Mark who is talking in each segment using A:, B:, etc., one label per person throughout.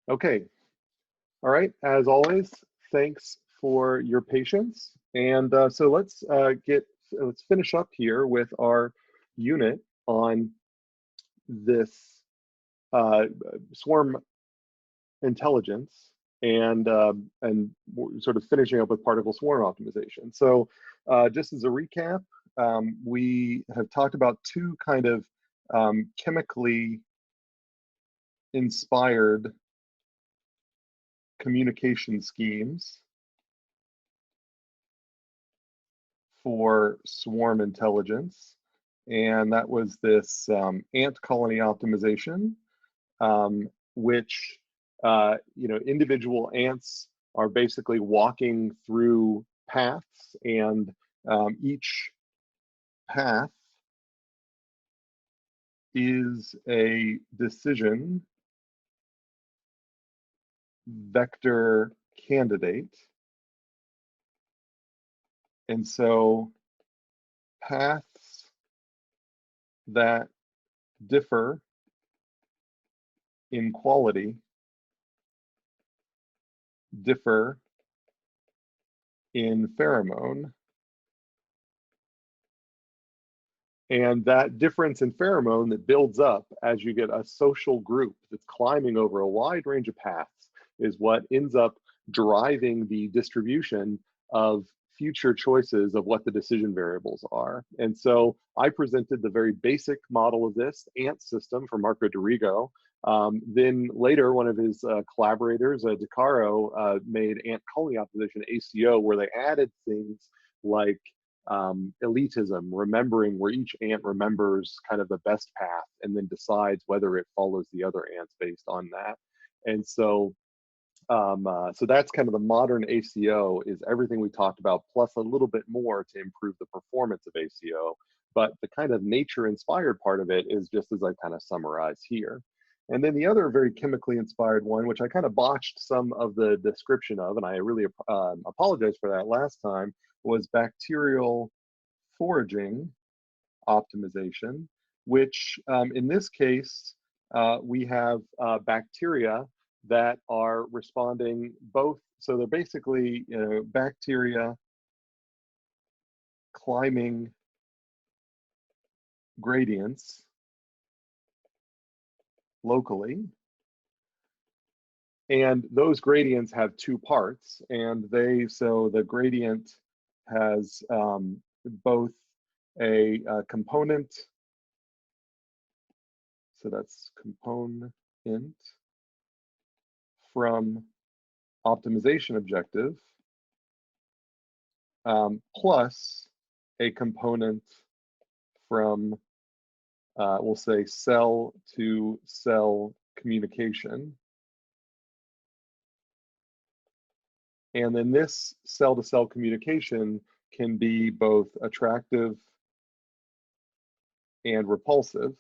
A: Okay, all right, as always, thanks for your patience. And so let's finish up here with our unit on this uh, swarm intelligence and sort of finishing up with particle swarm optimization. So just as a recap, we have talked about two kind of chemically inspired communication schemes for swarm intelligence. And that was this ant colony optimization, which, individual ants are basically walking through paths, and each path is a decision vector candidate. And so paths that differ in quality differ in pheromone. And that difference in pheromone that builds up as you get a social group that's climbing over a wide range of paths is what ends up driving the distribution of future choices of what the decision variables are. And so I presented the very basic model of this ant system for Marco Dorigo. Then later, one of his collaborators, DeCaro, made ant colony optimization, ACO, where they added things like elitism, remembering where each ant remembers kind of the best path and then decides whether it follows the other ants based on that. And so so that's kind of the modern ACO, is everything we talked about plus a little bit more to improve the performance of ACO. But the kind of nature inspired part of it is just as I kind of summarize here. And then the other very chemically inspired one, which I kind of botched some of the description of, and I really apologize for that last time, was bacterial foraging optimization, which in this case, we have bacteria that are responding both. So they're basically bacteria climbing gradients locally. And those gradients have two parts, and so the gradient has both a component, so that's component from optimization objective, plus a component from, we'll say, cell to cell communication. And then this cell to cell communication can be both attractive and repulsive.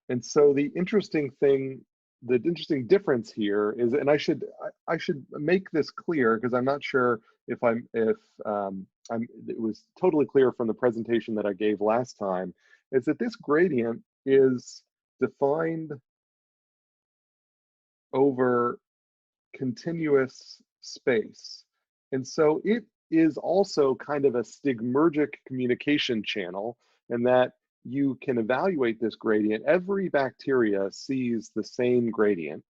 A: And so the interesting difference here is, and I should make this clear because I'm not sure if it was totally clear from the presentation that I gave last time, is that this gradient is defined over continuous space. And so it is also kind of a stigmergic communication channel, in that you can evaluate this gradient. Every bacteria sees the same gradient,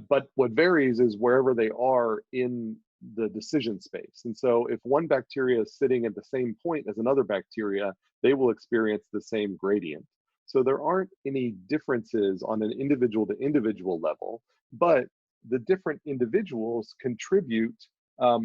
A: but what varies is wherever they are in the decision space. And so if one bacteria is sitting at the same point as another bacteria, they will experience the same gradient. So there aren't any differences on an individual to individual level, but the different individuals contribute a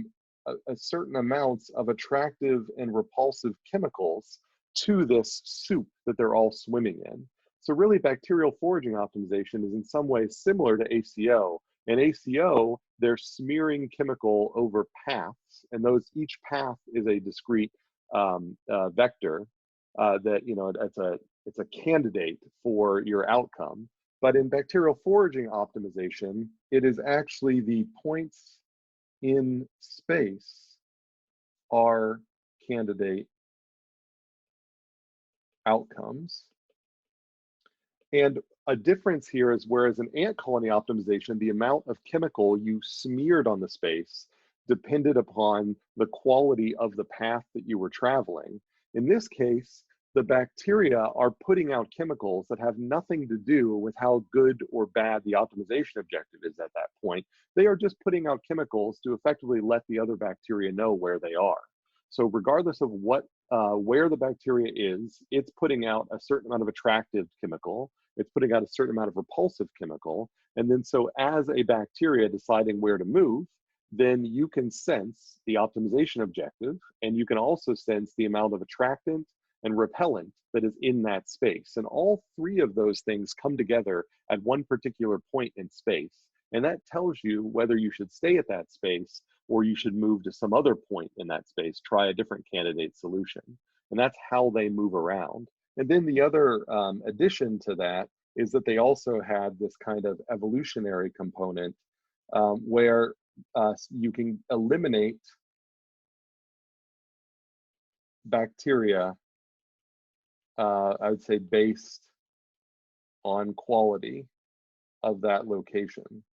A: certain amounts of attractive and repulsive chemicals to this soup that they're all swimming in. So really, bacterial foraging optimization is in some ways similar to ACO. In ACO, they're smearing chemical over paths, and each path is a discrete vector that, it's a candidate for your outcome. But in bacterial foraging optimization, it is actually the points in space are candidate outcomes. And a difference here is whereas in ant colony optimization, the amount of chemical you smeared on the space depended upon the quality of the path that you were traveling. In this case, the bacteria are putting out chemicals that have nothing to do with how good or bad the optimization objective is at that point. They are just putting out chemicals to effectively let the other bacteria know where they are. So regardless of where the bacteria is, it's putting out a certain amount of attractive chemical, it's putting out a certain amount of repulsive chemical, and then so as a bacteria deciding where to move, then you can sense the optimization objective, and you can also sense the amount of attractant and repellent that is in that space. And all three of those things come together at one particular point in space. And that tells you whether you should stay at that space or you should move to some other point in that space, try a different candidate solution. And that's how they move around. And then the other addition to that is that they also had this kind of evolutionary component where you can eliminate bacteria, I would say, based on quality of that location.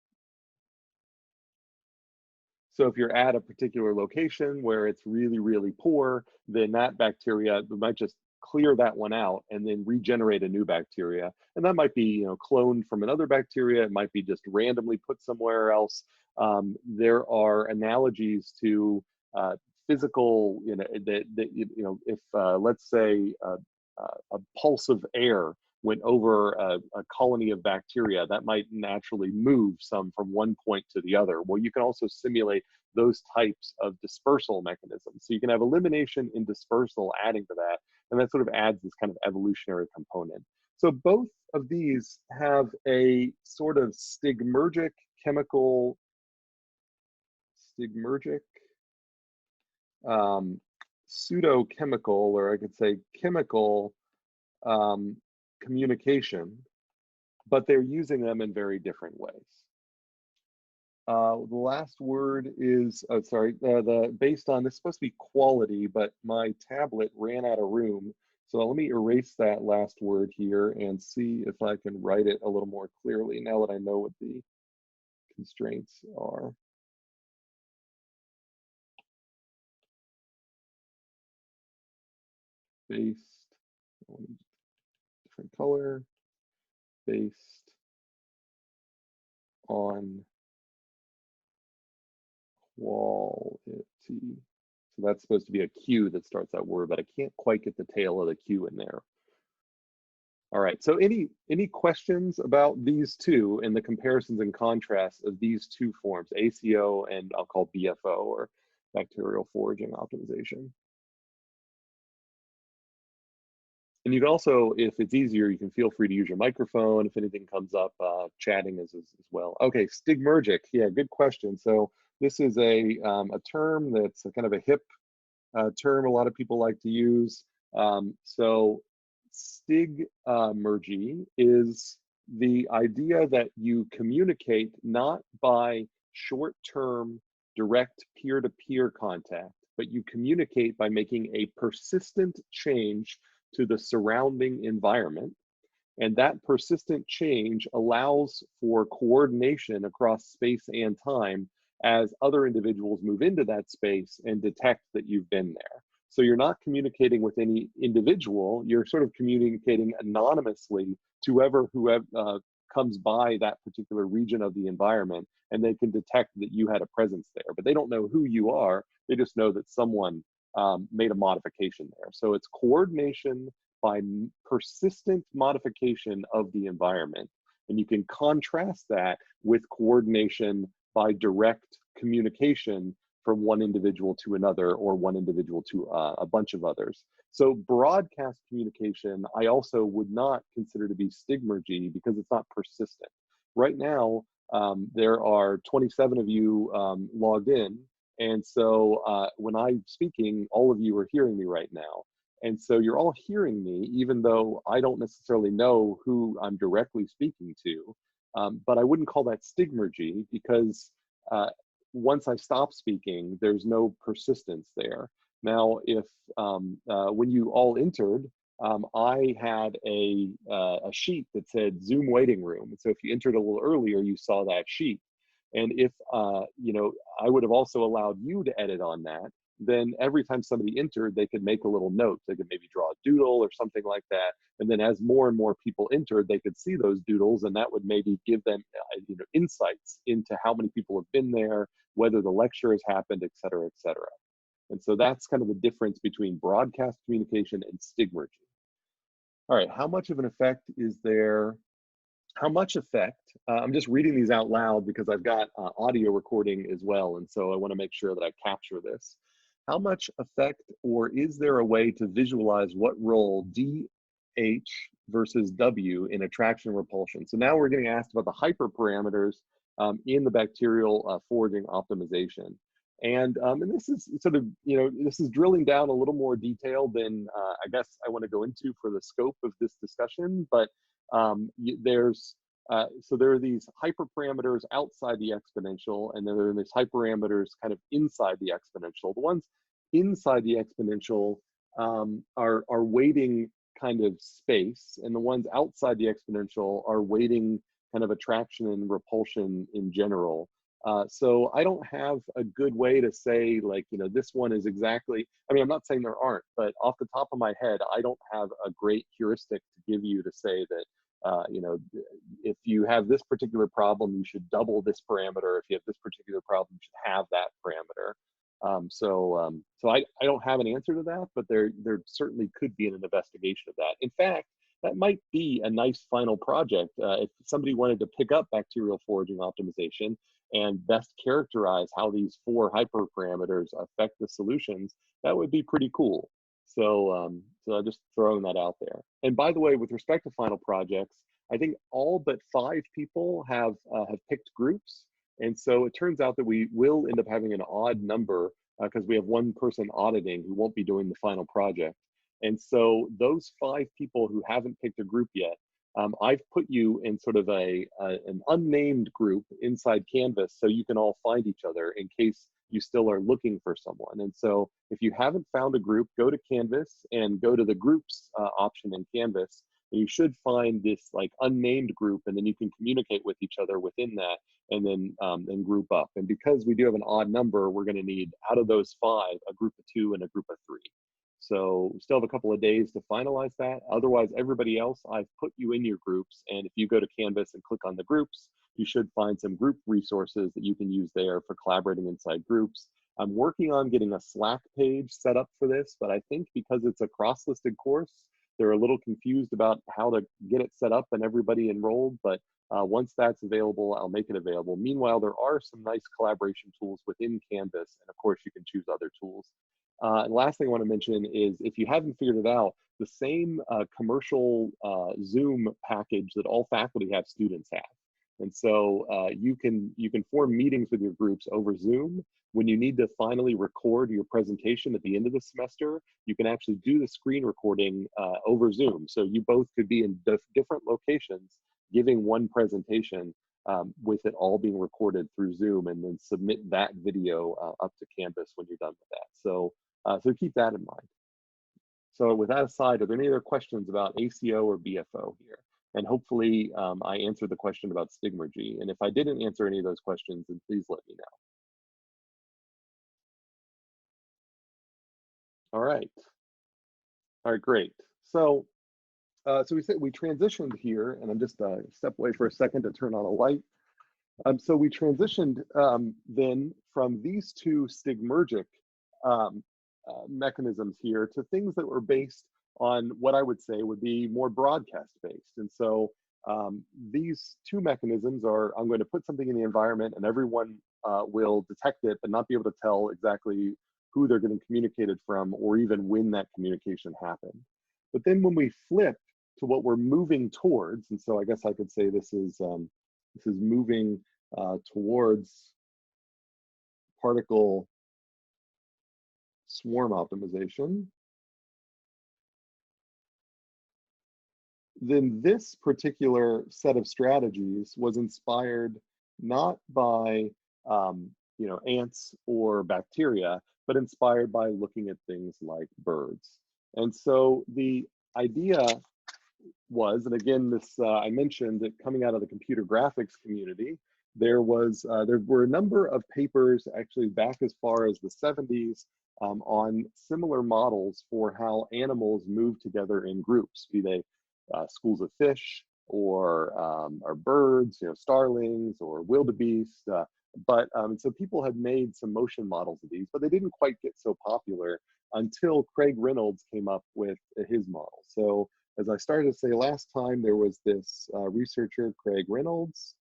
A: So if you're at a particular location where it's really, really poor, then that bacteria, we might just clear that one out and then regenerate a new bacteria. And that might be, cloned from another bacteria. It might be just randomly put somewhere else. There are analogies to physical, if let's say a pulse of air went over a colony of bacteria, that might naturally move some from one point to the other. Well, you can also simulate those types of dispersal mechanisms. So you can have elimination and dispersal adding to that, and that sort of adds this kind of evolutionary component. So both of these have a sort of stigmergic, pseudochemical, or I could say chemical communication, but they're using them in very different ways. The last word is, based on, this is supposed to be quality, but my tablet ran out of room. So let me erase that last word here and see if I can write it a little more clearly now that I know what the constraints are. Based, different color, based on quality. So that's supposed to be a Q that starts that word, but I can't quite get the tail of the Q in there. All right, so any questions about these two and the comparisons and contrasts of these two forms, ACO and I'll call BFO, or bacterial foraging optimization? And you can also, if it's easier, you can feel free to use your microphone if anything comes up, chatting as well. Okay, stigmergic, yeah, good question. So this is a term that's a kind of a hip term a lot of people like to use. So stigmergy is the idea that you communicate not by short-term direct peer-to-peer contact, but you communicate by making a persistent change to the surrounding environment. And that persistent change allows for coordination across space and time as other individuals move into that space and detect that you've been there. So you're not communicating with any individual, you're sort of communicating anonymously to whoever comes by that particular region of the environment, and they can detect that you had a presence there. But they don't know who you are, they just know that someone made a modification there. So it's coordination by persistent modification of the environment. And you can contrast that with coordination by direct communication from one individual to another, or one individual to a bunch of others. So broadcast communication, I also would not consider to be stigmergy because it's not persistent. Right now, there are 27 of you logged in. And so when I'm speaking, all of you are hearing me right now. And so you're all hearing me, even though I don't necessarily know who I'm directly speaking to. But I wouldn't call that stigmergy because once I stop speaking, there's no persistence there. Now, if when you all entered, I had a sheet that said Zoom waiting room. And so if you entered a little earlier, you saw that sheet. And if, you know, I would have also allowed you to edit on that, then every time somebody entered, they could make a little note. They could maybe draw a doodle or something like that. And then as more and more people entered, they could see those doodles, and that would maybe give them you know, insights into how many people have been there, whether the lecture has happened, et cetera, et cetera. And so that's kind of the difference between broadcast communication and stigmergy. All right, how much of an effect is there? How much effect? I'm just reading these out loud because I've got audio recording as well, and so I want to make sure that I capture this. How much effect, or is there a way to visualize what role D, H versus W in attraction and repulsion? So now we're getting asked about the hyperparameters in the bacterial foraging optimization. And this is sort of, you know, this is drilling down a little more detail than I guess I want to go into for the scope of this discussion, but so there are these hyperparameters outside the exponential, and then there are these hyperparameters kind of inside the exponential. The ones inside the exponential are weighting kind of space, and the ones outside the exponential are weighting kind of attraction and repulsion in general. So I don't have a good way to say, like, you know, this one is exactly, I mean, I'm not saying there aren't, but off the top of my head, I don't have a great heuristic to give you to say that, you know, if you have this particular problem, you should double this parameter. If you have this particular problem, you should have that parameter. So I don't have an answer to that, but there certainly could be an investigation of that. In fact, that might be a nice final project. If somebody wanted to pick up bacterial foraging optimization and best characterize how these 4 hyperparameters affect the solutions, that would be pretty cool. So, so I'm just throwing that out there. And by the way, with respect to final projects, I think all but 5 people have picked groups. And so it turns out that we will end up having an odd number because we have one person auditing who won't be doing the final project. And so those 5 people who haven't picked a group yet, I've put you in sort of an unnamed group inside Canvas so you can all find each other in case you still are looking for someone. And so if you haven't found a group, go to Canvas and go to the groups option in Canvas. And you should find this like unnamed group, and then you can communicate with each other within that, and then group up. And because we do have an odd number, we're going to need, out of those 5, a group of 2 and a group of 3. So we still have a couple of days to finalize that. Otherwise, everybody else, I've put you in your groups. And if you go to Canvas and click on the groups, you should find some group resources that you can use there for collaborating inside groups. I'm working on getting a Slack page set up for this, but I think because it's a cross-listed course, they're a little confused about how to get it set up and everybody enrolled. But once that's available, I'll make it available. Meanwhile, there are some nice collaboration tools within Canvas. And of course, you can choose other tools. And last thing I want to mention is, if you haven't figured it out, the same commercial Zoom package that all faculty have, students have. And so you can form meetings with your groups over Zoom. When you need to finally record your presentation at the end of the semester, you can actually do the screen recording over Zoom. So you both could be in different locations giving one presentation with it all being recorded through Zoom, and then submit that video up to Canvas when you're done with that. So, so keep that in mind. So with that aside, are there any other questions about ACO or BFO here? And hopefully I answered the question about stigmergy. And if I didn't answer any of those questions, then please let me know. All right. All right, great. So, so we transitioned here, and I'm just step away for a second to turn on a light. So we transitioned then from these 2 stigmergic mechanisms here to things that were based on what I would say would be more broadcast based. And so these 2 mechanisms are, I'm going to put something in the environment and everyone will detect it, but not be able to tell exactly who they're getting communicated from or even when that communication happened. But then when we flip to what we're moving towards, and so I guess I could say this is moving towards particle swarm optimization, then this particular set of strategies was inspired not by you know, ants or bacteria, but inspired by looking at things like birds. And so the idea was, and again, this I mentioned that coming out of the computer graphics community, there were a number of papers actually back as far as the 70s on similar models for how animals move together in groups, be they schools of fish or birds, starlings or wildebeest. So people had made some motion models of these, but they didn't quite get so popular until Craig Reynolds came up with his model. So as I started to say last time, there was this researcher, Craig Reynolds,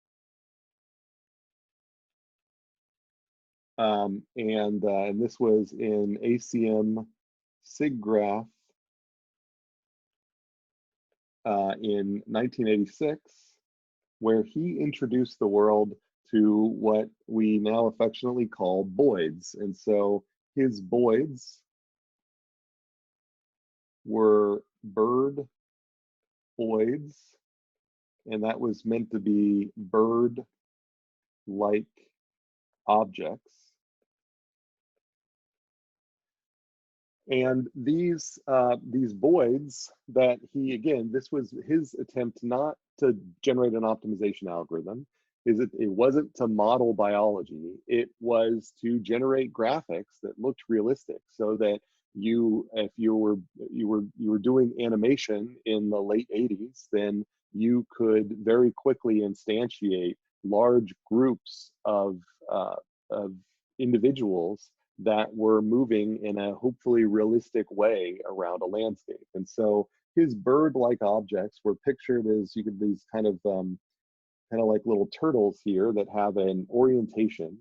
A: and this was in ACM SIGGRAPH in 1986, where he introduced the world to what we now affectionately call boids. And so his boids were bird boids, and that was meant to be bird-like objects. And these boids that this was his attempt not to generate an optimization algorithm. It wasn't to model biology. It was to generate graphics that looked realistic, so that if you were doing animation in the late 80s, then you could very quickly instantiate large groups of individuals that were moving in a hopefully realistic way around a landscape. And so his bird-like objects were pictured as these kind of like little turtles here that have an orientation.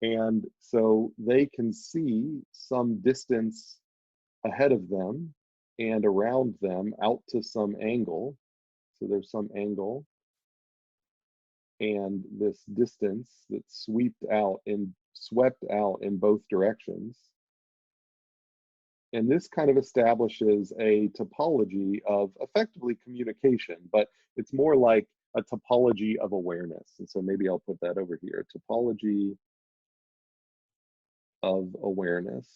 A: And so they can see some distance ahead of them and around them out to some angle. So there's some angle and this distance that's swept out in both directions. And this kind of establishes a topology of effectively communication, but it's more like a topology of awareness. And so maybe I'll put that over here, topology of awareness.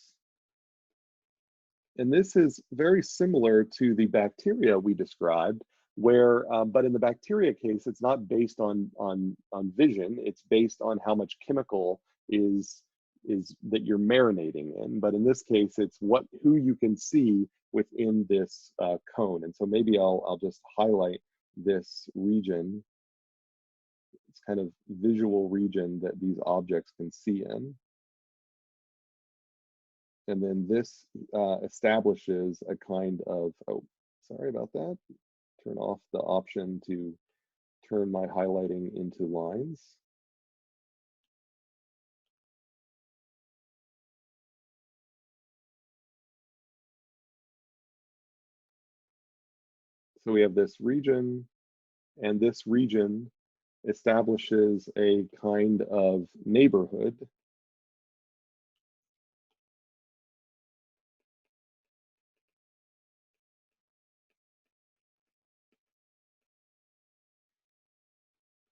A: And this is very similar to the bacteria we described, where, but in the bacteria case, it's not based on vision, it's based on how much chemical is that you're marinating in. But in this case, it's who you can see within this cone. And so maybe I'll just highlight this region. It's kind of visual region that these objects can see in. And then this establishes a kind of, oh, sorry about that. Turn off the option to turn my highlighting into lines. So we have this region, and this region establishes a kind of neighborhood.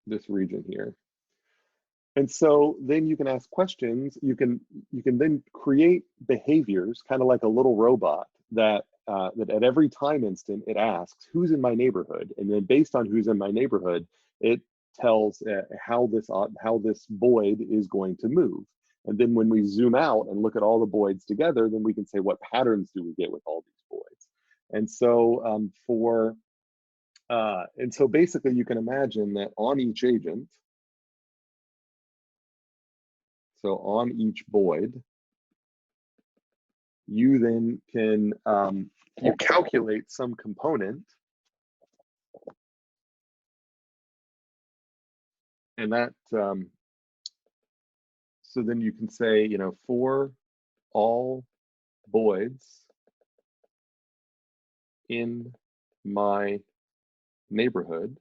A: This region here. And so then you can ask questions. You can then create behaviors, kind of like a little robot that at every time instant it asks, who's in my neighborhood? And then based on who's in my neighborhood, it tells how this boid is going to move. And then when we zoom out and look at all the boids together, then we can say, what patterns do we get with all these boids? And so and so basically you can imagine that on each agent, so on each boid, you then can you calculate some component, and that so then you can say, for all boids in my neighborhood,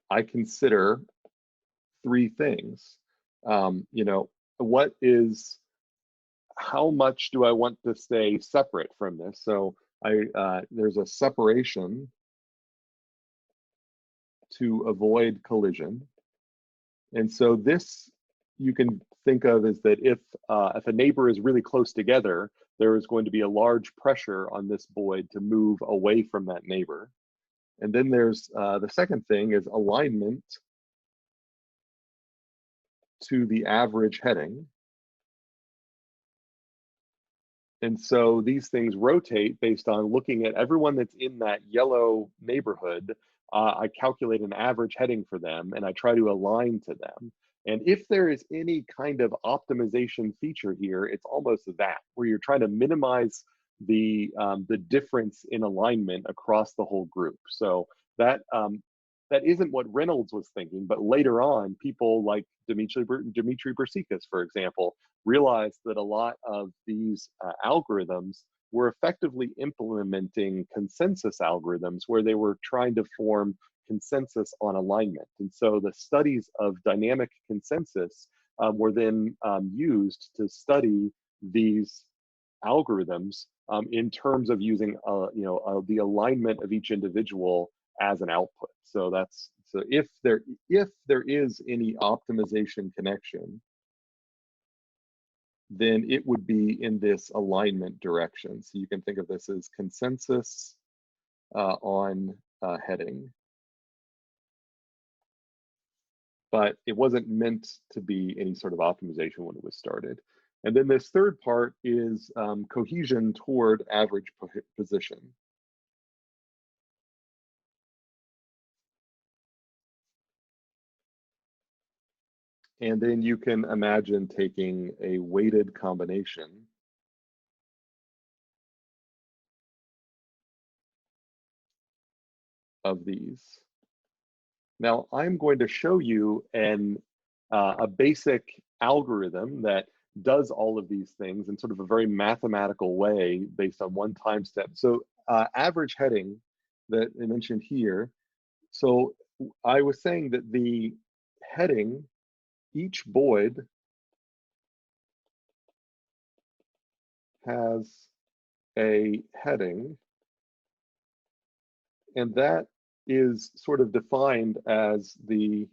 A: I consider three things. How much do I want to stay separate from this? So there's a separation to avoid collision. And so this you can think of as that if a neighbor is really close together, there is going to be a large pressure on this Boid to move away from that neighbor. And then there's the second thing is alignment to the average heading. And so these things rotate based on looking at everyone that's in that yellow neighborhood. I calculate an average heading for them and I try to align to them. And if there is any kind of optimization feature here, it's almost that, where you're trying to minimize the difference in alignment across the whole group. So that that isn't what Reynolds was thinking, but later on, people like Dimitri Bersikas, for example, realized that a lot of these algorithms were effectively implementing consensus algorithms where they were trying to form consensus on alignment. And so the studies of dynamic consensus were then used to study these algorithms in terms of using the alignment of each individual as an output. So that's if there is any optimization connection, then it would be in this alignment direction. So you can think of this as consensus on heading. But it wasn't meant to be any sort of optimization when it was started. And then this third part is cohesion toward average position. And then you can imagine taking a weighted combination of these. Now I'm going to show you a basic algorithm that does all of these things in sort of a very mathematical way based on one time step. So average heading that I mentioned here. So I was saying that the heading, each Boid has a heading, and that is sort of defined as if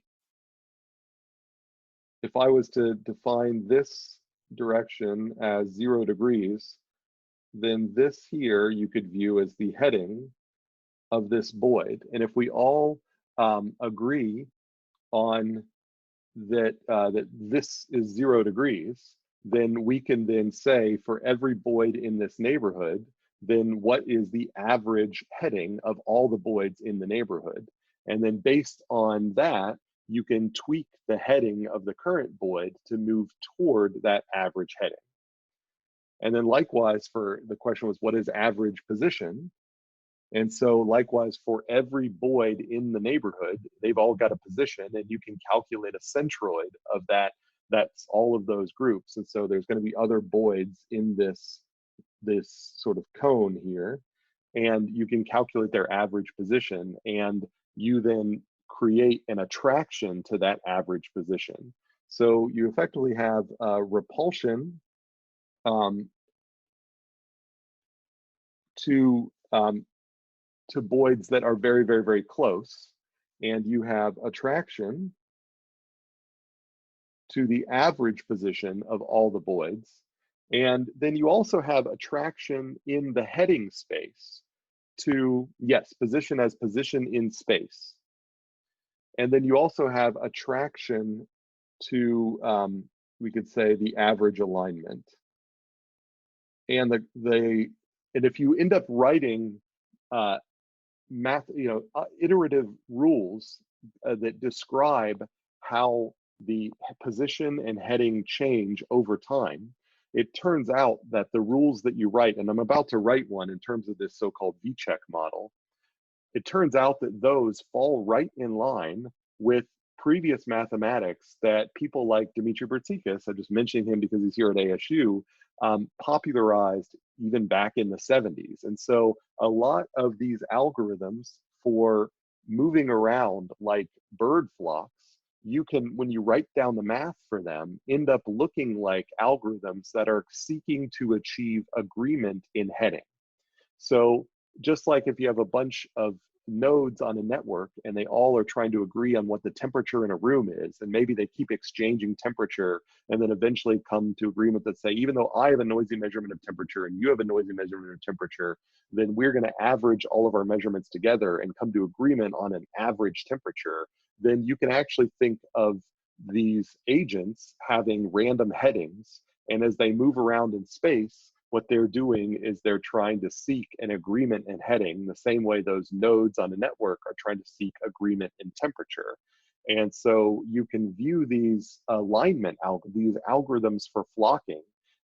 A: I was to define this direction as 0 degrees, then this here you could view as the heading of this Boid. And if we all agree on that this is 0 degrees, then we can then say for every Boid in this neighborhood, then what is the average heading of all the Boids in the neighborhood? And then based on that, you can tweak the heading of the current Boid to move toward that average heading. And then likewise, for the question was, what is average position? And so likewise, for every Boid in the neighborhood, they've all got a position, and you can calculate a centroid of that. That's all of those groups. And so there's going to be other Boids in this sort of cone here, and you can calculate their average position, and you then create an attraction to that average position. So you effectively have repulsion to Boids that are very, very, very close, and you have attraction to the average position of all the Boids. And then you also have attraction in the heading space to, yes, position as position in space. And then you also have attraction to, we could say, the average alignment. And and if you end up writing iterative rules that describe how the position and heading change over time, it turns out that the rules that you write, and I'm about to write one in terms of this so-called Vicsek model, it turns out that those fall right in line with previous mathematics that people like Dimitri Bersikas, I just mentioned him because he's here at ASU, popularized even back in the 70s. And so a lot of these algorithms for moving around like bird flocks, you can, when you write down the math for them, end up looking like algorithms that are seeking to achieve agreement in heading. So just like if you have a bunch of nodes on a network, and they all are trying to agree on what the temperature in a room is, and maybe they keep exchanging temperature, and then eventually come to agreement that say, even though I have a noisy measurement of temperature and you have a noisy measurement of temperature, then we're going to average all of our measurements together and come to agreement on an average temperature. Then you can actually think of these agents having random headings, and as they move around in space, what they're doing is they're trying to seek an agreement in heading, the same way those nodes on the network are trying to seek agreement in temperature. And so you can view these these algorithms for flocking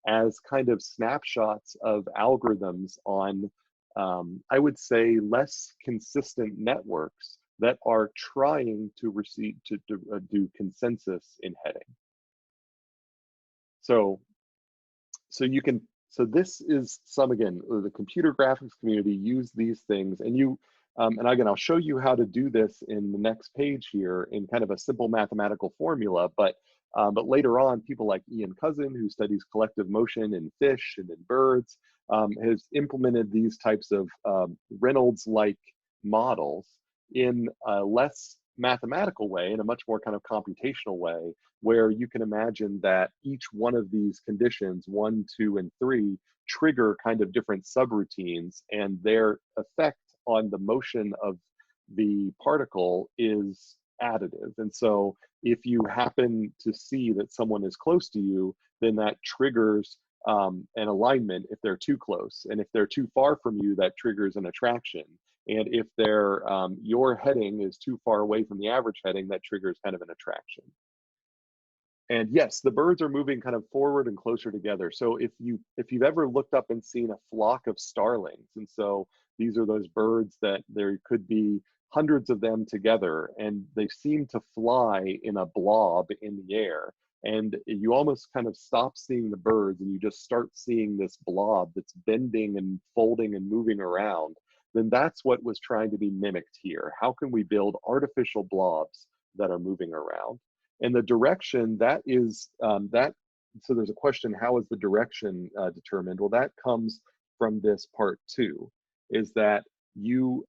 A: as kind of snapshots of algorithms on, I would say, less consistent networks that are trying to do consensus in heading. So you can, so this is some, again, the computer graphics community use these things, and and again, I'll show you how to do this in the next page here in kind of a simple mathematical formula, but later on, people like Ian Cousin, who studies collective motion in fish and in birds, has implemented these types of Reynolds-like models in a less mathematical way, in a much more kind of computational way, where you can imagine that each one of these conditions, 1, 2, and 3, trigger kind of different subroutines, and their effect on the motion of the particle is additive. And so if you happen to see that someone is close to you, then that triggers an alignment if they're too close. And if they're too far from you, that triggers an attraction. And if your heading is too far away from the average heading, that triggers kind of an attraction. And yes, the birds are moving kind of forward and closer together. So if you've ever looked up and seen a flock of starlings, and so these are those birds that there could be hundreds of them together, and they seem to fly in a blob in the air. And you almost kind of stop seeing the birds and you just start seeing this blob that's bending and folding and moving around. Then that's what was trying to be mimicked here. How can we build artificial blobs that are moving around? And the direction, that is, so there's a question, how is the direction determined? Well, that comes from this part 2, is that you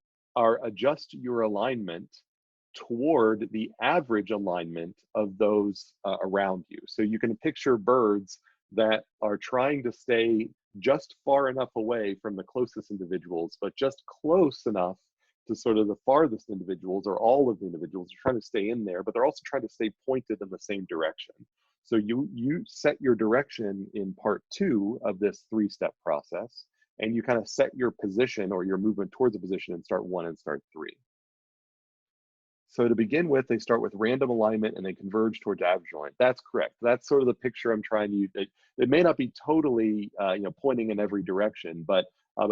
A: adjust your alignment toward the average alignment of those around you. So you can picture birds that are trying to stay just far enough away from the closest individuals, but just close enough to sort of the farthest individuals, or all of the individuals are trying to stay in there, but they're also trying to stay pointed in the same direction. So you set your direction in part 2 of this 3-step process, and you kind of set your position or your movement towards a position in start 1 and start 3. So to begin with, they start with random alignment and they converge towards average alignment. That's correct. That's sort of the picture I'm trying to use. It may not be totally pointing in every direction, but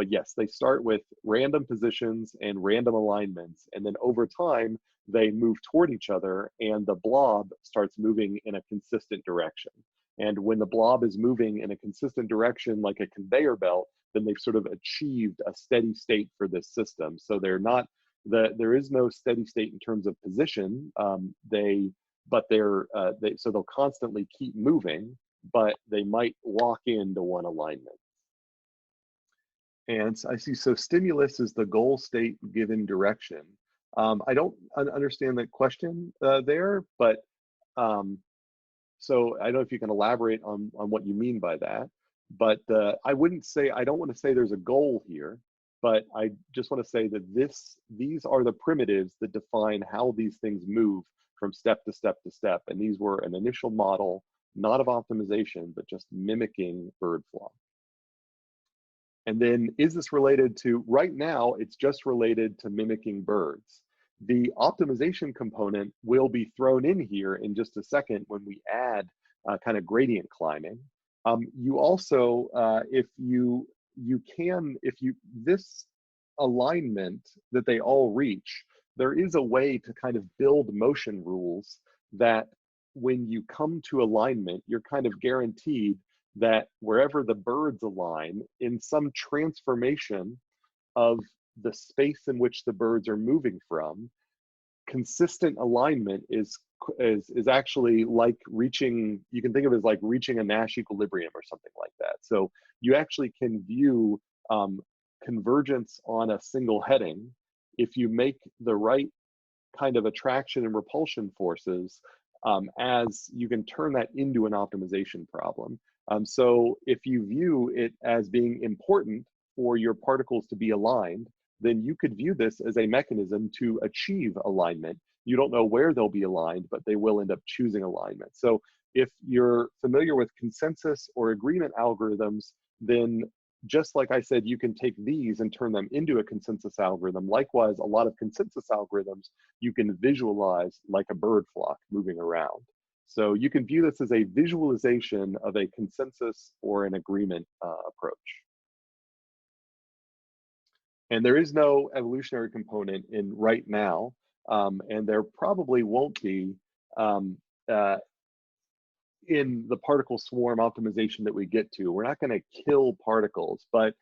A: yes, they start with random positions and random alignments, and then over time they move toward each other, and the blob starts moving in a consistent direction. And when the blob is moving in a consistent direction, like a conveyor belt, then they've sort of achieved a steady state for this system. So there is no steady state in terms of position. So they'll constantly keep moving, but they might lock into one alignment. And I see, so stimulus is the goal state given direction. I don't understand the question there, but so I don't know if you can elaborate on what you mean by that. But I don't want to say there's a goal here, but I just want to say that these are the primitives that define how these things move from step to step to step. And these were an initial model, not of optimization, but just mimicking bird flock. And then, is this related to, right now, it's just related to mimicking birds. The optimization component will be thrown in here in just a second when we add kind of gradient climbing. You also, this alignment that they all reach, there is a way to kind of build motion rules that when you come to alignment, you're kind of guaranteed that wherever the birds align, in some transformation of the space in which the birds are moving from, consistent alignment is actually like reaching, you can think of it as like reaching a Nash equilibrium or something like that. So you actually can view convergence on a single heading if you make the right kind of attraction and repulsion forces, as you can turn that into an optimization problem. So if you view it as being important for your particles to be aligned, then you could view this as a mechanism to achieve alignment. You don't know where they'll be aligned, but they will end up choosing alignment. So if you're familiar with consensus or agreement algorithms, then just like I said, you can take these and turn them into a consensus algorithm. Likewise, a lot of consensus algorithms you can visualize like a bird flock moving around. So you can view this as a visualization of a consensus or an agreement approach. And there is no evolutionary component in right now, and there probably won't be um, in the particle swarm optimization that we get to. We're not going to kill particles, but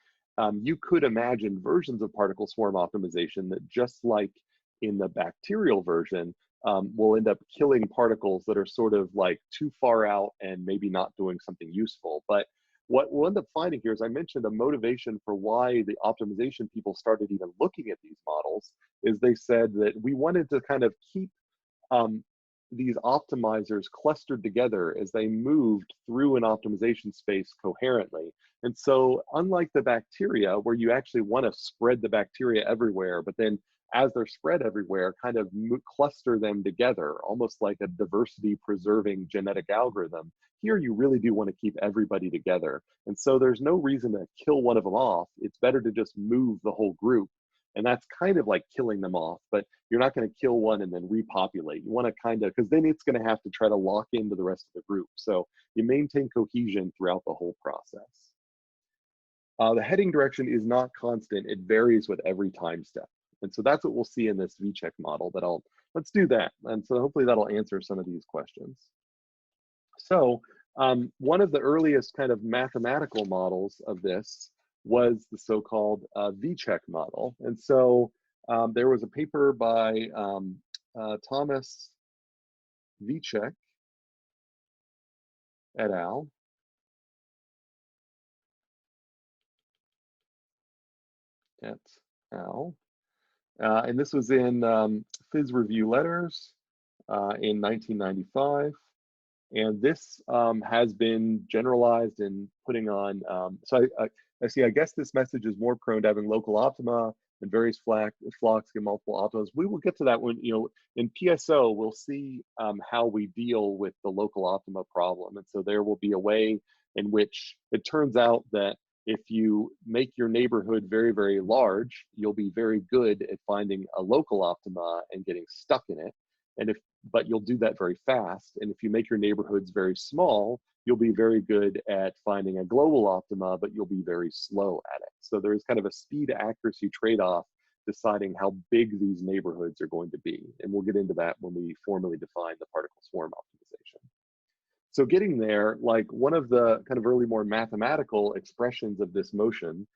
A: you could imagine versions of particle swarm optimization that, just like in the bacterial version, will end up killing particles that are sort of like too far out and maybe not doing something useful. But what we'll end up finding here, as I mentioned, a motivation for why the optimization people started even looking at these models is they said that we wanted to kind of keep um, these optimizers clustered together as they moved through an optimization space coherently. And so unlike the bacteria, where you actually want to spread the bacteria everywhere, but then as they're spread everywhere, kind of cluster them together, almost like a diversity preserving genetic algorithm, here you really do want to keep everybody together. And so there's no reason to kill one of them off. It's better to just move the whole group. And that's kind of like killing them off, but you're not going to kill one and then repopulate. You want to kind of, because then it's going to have to try to lock into the rest of the group. So you maintain cohesion throughout the whole process. The heading direction is not constant. It varies with every time step. And so that's what we'll see in this Vicsek model let's do that. And so hopefully that'll answer some of these questions. So one of the earliest kind of mathematical models of this was the so-called Vicsek model. And so there was a paper by Thomas Vicsek et al. And this was in Phys Review Letters in 1995. And this has been generalized in putting on, I see, I guess this message is more prone to having local optima and various flocks get multiple optimas. We will get to that when, in PSO, we'll see how we deal with the local optima problem. And so there will be a way in which it turns out that if you make your neighborhood very, very large, you'll be very good at finding a local optima and getting stuck in it. But you'll do that very fast. And if you make your neighborhoods very small, you'll be very good at finding a global optima, but you'll be very slow at it. So there is kind of a speed accuracy trade-off deciding how big these neighborhoods are going to be. And we'll get into that when we formally define the particle swarm optimization. So getting there, like one of the kind of early more mathematical expressions of this motion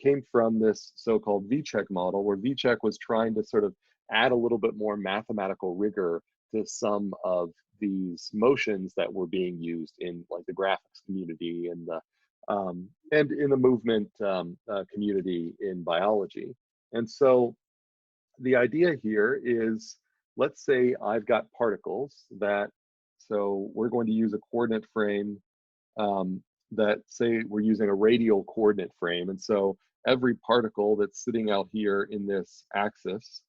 A: came from this so-called Vicsek model, where Vicsek was trying to sort of add a little bit more mathematical rigor to some of these motions that were being used in like the graphics community and in the movement community in biology. And so the idea here is, let's say I've got particles so we're going to use a coordinate frame that, say we're using a radial coordinate frame. And so every particle that's sitting out here in this axis,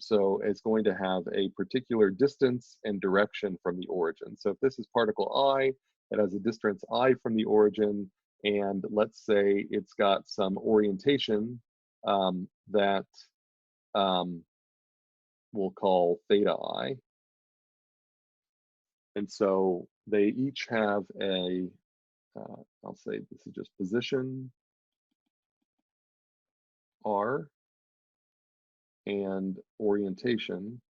A: so it's going to have a particular distance and direction from the origin. So if this is particle I, it has a distance I from the origin, and let's say it's got some orientation that we'll call theta I. And so they each have I'll say this is just position R and orientation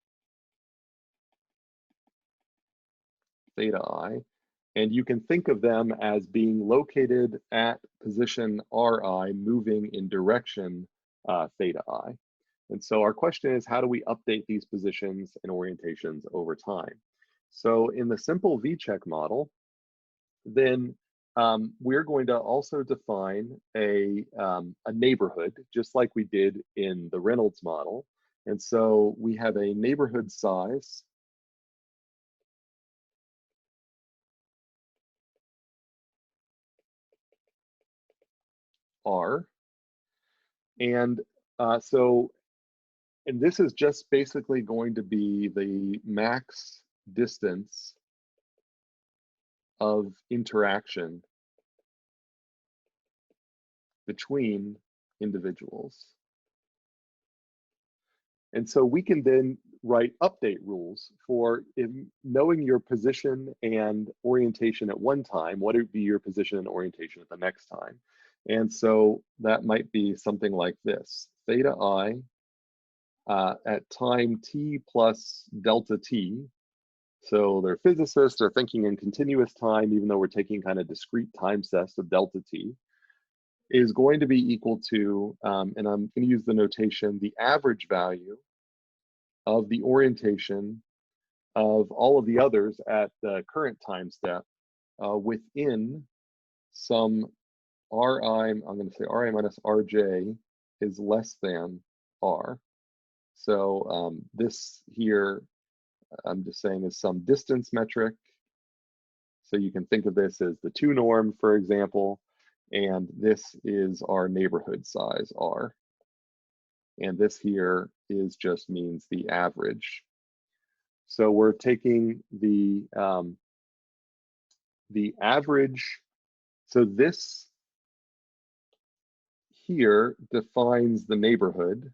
A: theta I. And you can think of them as being located at position Ri, moving in direction theta I. And so our question is, how do we update these positions and orientations over time? So in the simple Vicsek model, then we're going to also define a neighborhood, just like we did in the Reynolds model. And so we have a neighborhood size R. And and this is just basically going to be the max distance of interaction between individuals. And so we can then write update rules for knowing your position and orientation at one time, what would be your position and orientation at the next time. And so that might be something like this: theta I at time t plus delta t. So they're physicists, they're thinking in continuous time, even though we're taking kind of discrete time sets of delta t, is going to be equal to, and I'm going to use the notation, the average value of the orientation of all of the others at the current time step within some Ri, I'm going to say Ri minus Rj is less than R. So this here, I'm just saying, is some distance metric. So you can think of this as the 2 norm, for example, and this is our neighborhood size R. And this here is just means the average. So we're taking the average. So this here defines the neighborhood.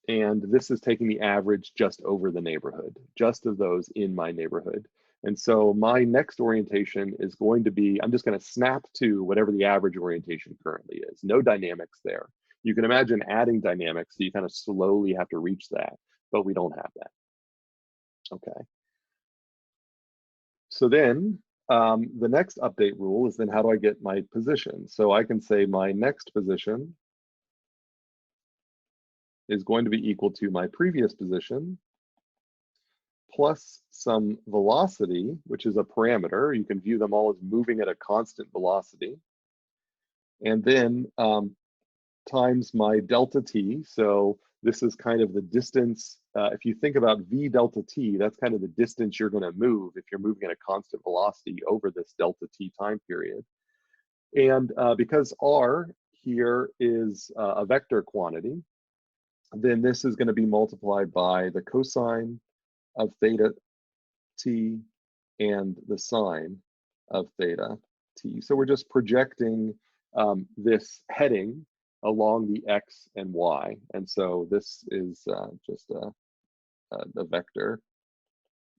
A: And this is taking the average just over the neighborhood, just of those in my neighborhood. And so my next orientation is going to be, I'm just going to snap to whatever the average orientation currently is. No dynamics there. You can imagine adding dynamics, so you kind of slowly have to reach that, but we don't have that. Okay. So then the next update rule is then how do I get my position? So I can say my next position is going to be equal to my previous position plus some velocity, which is a parameter. You can view them all as moving at a constant velocity. And then times my delta t. So this is kind of the distance. If you think about v delta t, that's kind of the distance you're going to move if you're moving at a constant velocity over this delta t time period. And because r here is a vector quantity, then this is going to be multiplied by the cosine of theta t and the sine of theta t. So we're just projecting this heading along the x and y. And so this is just a vector.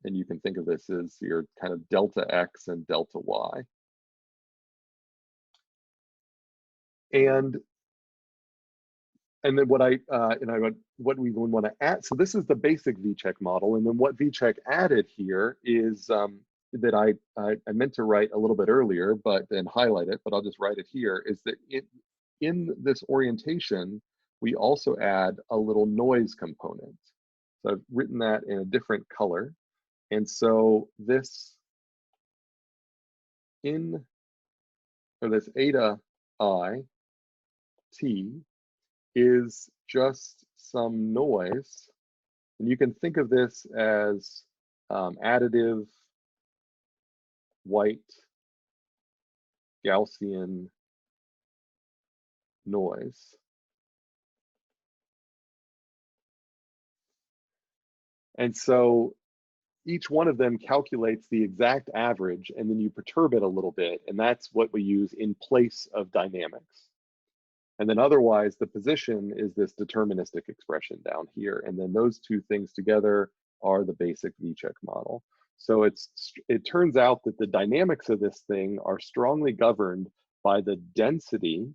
A: And you can think of this as your kind of delta x and delta y. And then what what we want to add, so this is the basic Vicsek model, and then what Vicsek added here is that I meant to write a little bit earlier, but then highlight it, but I'll just write it here, is that in this orientation, we also add a little noise component. So I've written that in a different color. And so this this eta I t is just some noise. And you can think of this as additive white Gaussian noise. And so each one of them calculates the exact average, and then you perturb it a little bit, and that's what we use in place of dynamics. And then otherwise, the position is this deterministic expression down here. And then those two things together are the basic Vicsek model. So it turns out that the dynamics of this thing are strongly governed by the density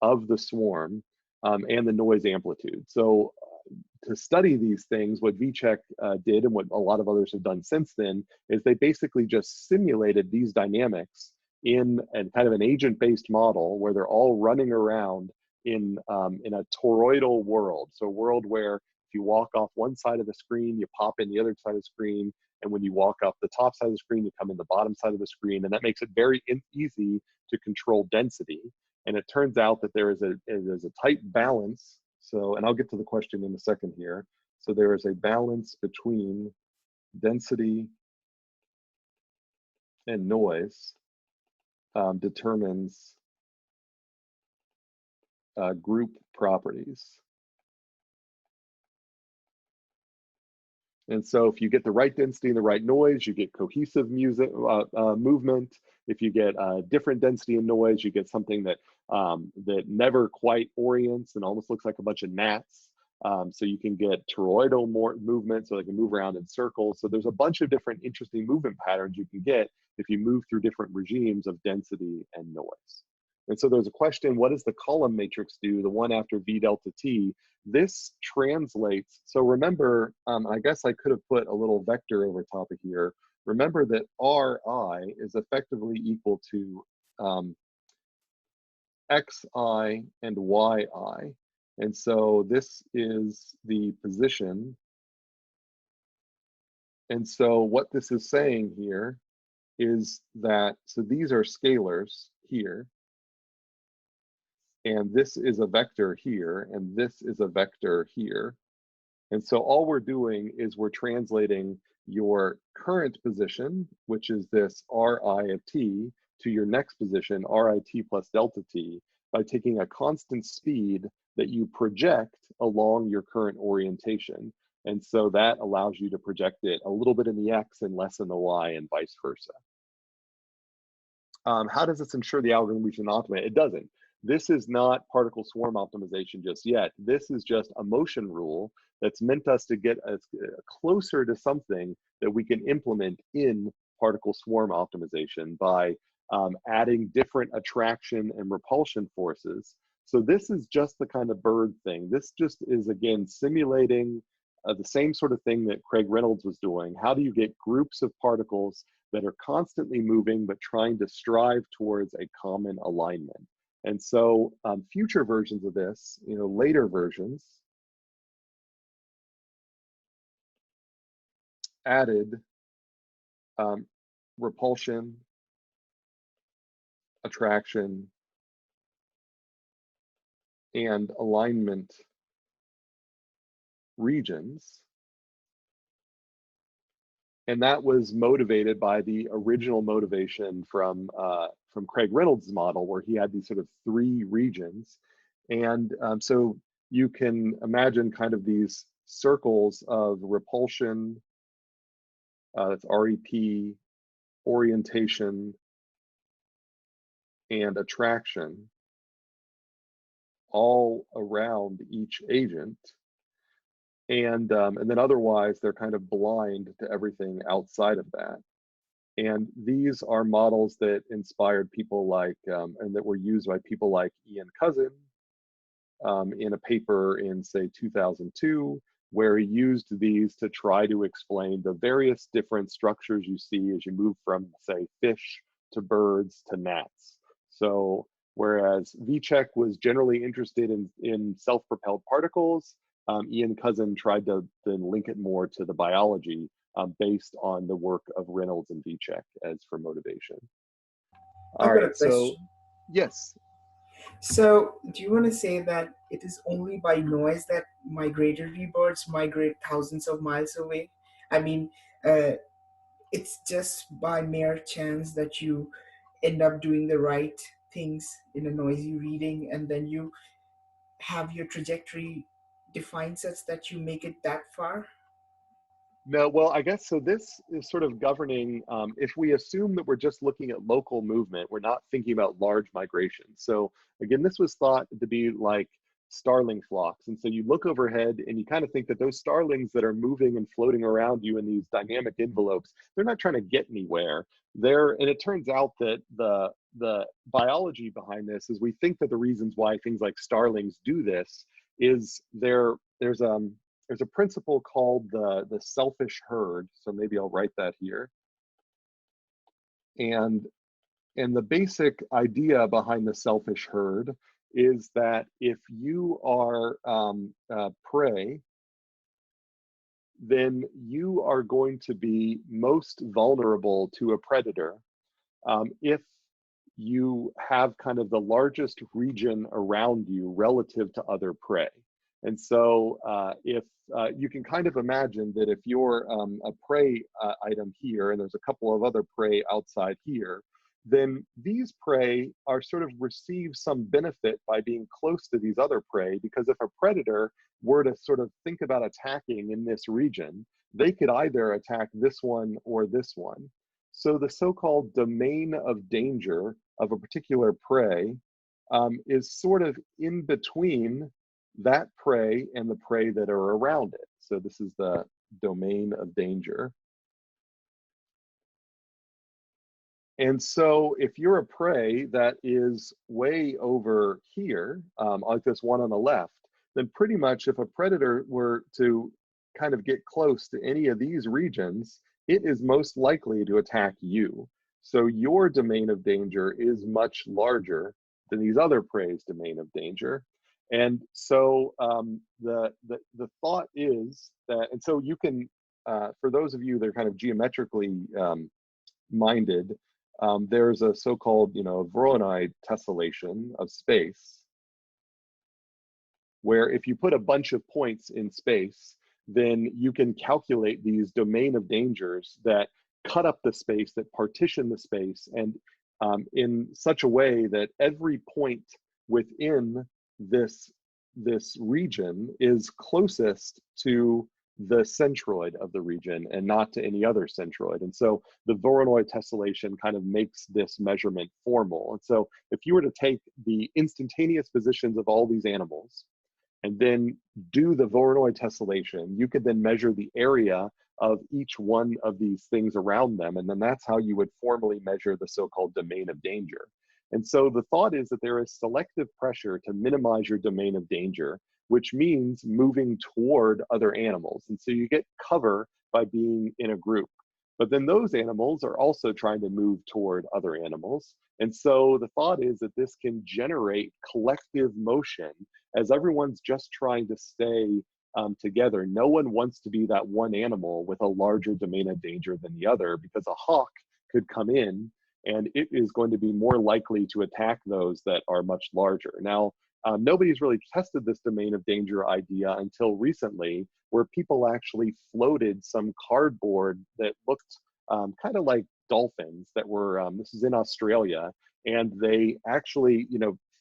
A: of the swarm and the noise amplitude. So to study these things, what Vicsek did and what a lot of others have done since then is they basically just simulated these dynamics in kind of an agent-based model where they're all running around in a toroidal world. So a world where if you walk off one side of the screen, you pop in the other side of the screen. And when you walk up the top side of the screen, you come in the bottom side of the screen. And that makes it very easy to control density. And it turns out that there is a tight balance. So, and I'll get to the question in a second here. So there is a balance between density and noise determines group properties. And so if you get the right density and the right noise, you get cohesive movement. If you get different density and noise, you get something that that never quite orients and almost looks like a bunch of gnats. So you can get toroidal movement, so they can move around in circles. So there's a bunch of different interesting movement patterns you can get if you move through different regimes of density and noise. And so there's a question, what does the column matrix do, the one after V delta T? This translates, so remember, I guess I could have put a little vector over top of here. Remember that Ri is effectively equal to Xi and Yi. And so this is the position. And so what this is saying here is that, so these are scalars here, and this is a vector here, and this is a vector here. And so all we're doing is we're translating your current position, which is this Ri of t, to your next position, Rit plus delta t, by taking a constant speed that you project along your current orientation. And so that allows you to project it a little bit in the x and less in the y, and vice versa. How does this ensure the algorithm reaches an optimum? It doesn't. This is not particle swarm optimization just yet. This is just a motion rule that's meant us to get us closer to something that we can implement in particle swarm optimization by adding different attraction and repulsion forces. So this is just the kind of bird thing. This just is, again, simulating the same sort of thing that Craig Reynolds was doing. How do you get groups of particles that are constantly moving but trying to strive towards a common alignment? And so future versions of this, later versions, added repulsion, attraction, and alignment regions. And that was motivated by the original motivation from Craig Reynolds' model, where he had these sort of 3 regions. And so you can imagine kind of these circles of repulsion, that's REP, orientation, and attraction, all around each agent. And then otherwise, they're kind of blind to everything outside of that. And these are models that inspired people like, and that were used by people like Ian Cousin in a paper in, say, 2002, where he used these to try to explain the various different structures you see as you move from, say, fish to birds to gnats. So whereas Vicsek was generally interested in self-propelled particles, Ian Cousin tried to then link it more to the biology based on the work of Reynolds and Vicsek as for motivation. All right, so yes.
B: So do you want to say that it is only by noise that migratory birds migrate thousands of miles away? I mean, it's just by mere chance that you end up doing the right things in a noisy reading, and then you have your trajectory defined such that you make it that far?
A: No, well, I guess so. This is sort of governing, if we assume that we're just looking at local movement, we're not thinking about large migration. So again, this was thought to be like starling flocks. And so you look overhead and you kind of think that those starlings that are moving and floating around you in these dynamic envelopes, they're not trying to get anywhere. And it turns out that the biology behind this is we think that the reasons why things like starlings do this is there's a principle called the selfish herd. So maybe I'll write that here. And the basic idea behind the selfish herd is that if you are prey, then you are going to be most vulnerable to a predator if you have kind of the largest region around you relative to other prey. And so if you can kind of imagine that if you're a prey item here, and there's a couple of other prey outside here, then these prey are sort of receive some benefit by being close to these other prey, because if a predator were to sort of think about attacking in this region, they could either attack this one or this one. So the so-called domain of danger of a particular prey is sort of in between that prey and the prey that are around it. So this is the domain of danger. And so if you're a prey that is way over here, like this one on the left, then pretty much if a predator were to kind of get close to any of these regions, it is most likely to attack you. So your domain of danger is much larger than these other prey's domain of danger. And so the thought is that, and so you can, for those of you that are kind of geometrically minded, there's a so-called, Voronoi tessellation of space, where if you put a bunch of points in space, then you can calculate these domain of dangers that cut up the space, that partition the space, and in such a way that every point within this region is closest to the centroid of the region and not to any other centroid. And so the Voronoi tessellation kind of makes this measurement formal. And so if you were to take the instantaneous positions of all these animals and then do the Voronoi tessellation, you could then measure the area of each one of these things around them. And then that's how you would formally measure the so-called domain of danger. And so the thought is that there is selective pressure to minimize your domain of danger, which means moving toward other animals. And so you get cover by being in a group. But then those animals are also trying to move toward other animals. And so the thought is that this can generate collective motion as everyone's just trying to stay together. No one wants to be that one animal with a larger domain of danger than the other, because a hawk could come in and it is going to be more likely to attack those that are much larger. Now, nobody's really tested this domain of danger idea until recently, where people actually floated some cardboard that looked kind of like dolphins that were, this is in Australia, and they actually,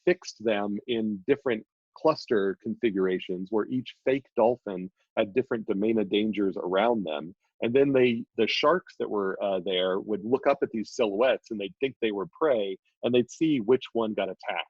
A: fixed them in different cluster configurations where each fake dolphin had different domain of dangers around them. And then the sharks that were there would look up at these silhouettes and they'd think they were prey, and they'd see which one got attacked.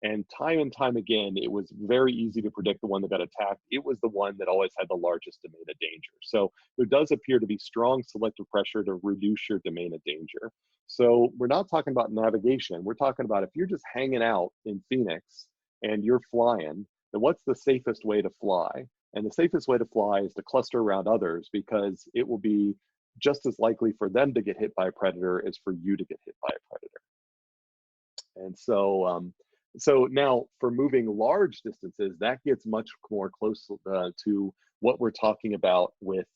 A: And time again, it was very easy to predict the one that got attacked. It was the one that always had the largest domain of danger. So there does appear to be strong selective pressure to reduce your domain of danger. So we're not talking about navigation. We're talking about if you're just hanging out in Phoenix and you're flying, then what's the safest way to fly? And the safest way to fly is to cluster around others, because it will be just as likely for them to get hit by a predator as for you to get hit by a predator. And so, so now for moving large distances, that gets much more close to what we're talking about with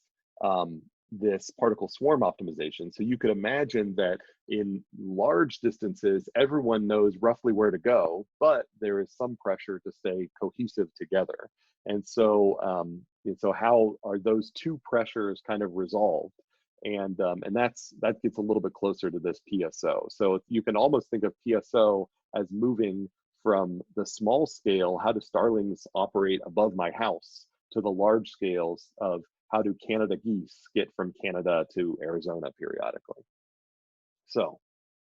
A: this particle swarm optimization. So you could imagine that in large distances, everyone knows roughly where to go, but there is some pressure to stay cohesive together. And so how are those two pressures kind of resolved? And that gets a little bit closer to this PSO. So you can almost think of PSO as moving from the small scale, how do starlings operate above my house, to the large scales of how do Canada geese get from Canada to Arizona periodically. So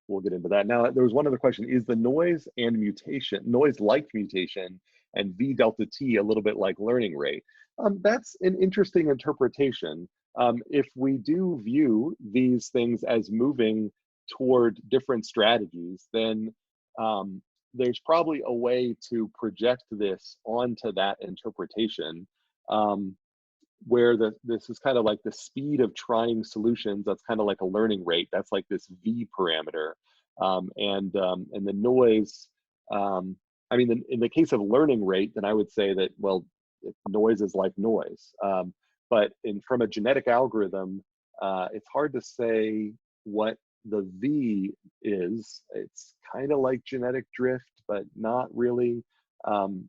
A: we'll get into that. Now, there was one other question: is the noise and mutation, noise-like mutation, and V delta T a little bit like learning rate? That's an interesting interpretation. If we do view these things as moving toward different strategies, then there's probably a way to project this onto that interpretation, where this is kind of like the speed of trying solutions. That's kind of like a learning rate. That's like this V parameter, and the noise. I mean, in the case of learning rate, then I would say that, well, noise is like noise. But from a genetic algorithm, it's hard to say what the V is, it's kind of like genetic drift, but not really.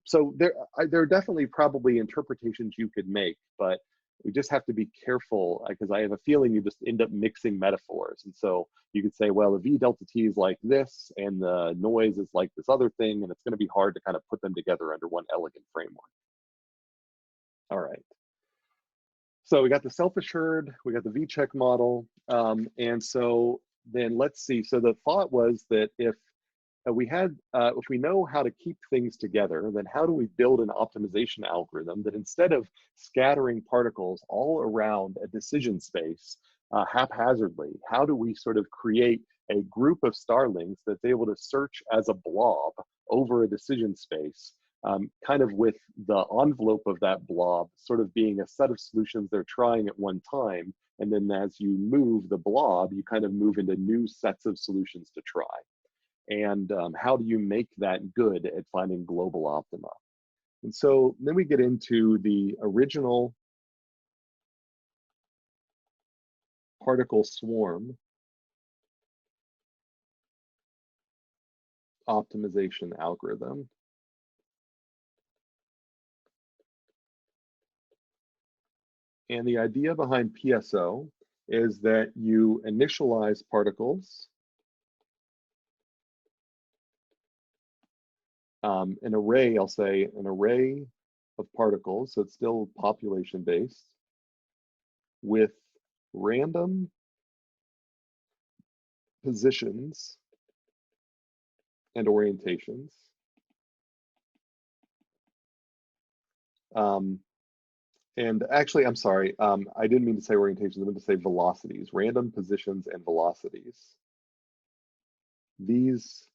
A: So there are definitely probably interpretations you could make, but we just have to be careful because I have a feeling you just end up mixing metaphors. And so you could say, well, the V delta T is like this, and the noise is like this other thing, and it's going to be hard to kind of put them together under one elegant framework. All right. So we got the self-assured, we got the Vicsek model, and so then let's see. So the thought was that if we know how to keep things together, then how do we build an optimization algorithm that instead of scattering particles all around a decision space haphazardly, how do we sort of create a group of starlings that's able to search as a blob over a decision space, kind of with the envelope of that blob sort of being a set of solutions they're trying at one time. And then as you move the blob, you kind of move into new sets of solutions to try. And how do you make that good at finding global optima? And so then we get into the original particle swarm optimization algorithm. And the idea behind PSO is that you initialize particles, an array, I'll say an array of particles, so it's still population based, with random positions and orientations. And actually, I'm sorry, I didn't mean to say orientations, I meant to say velocities, random positions and velocities. These,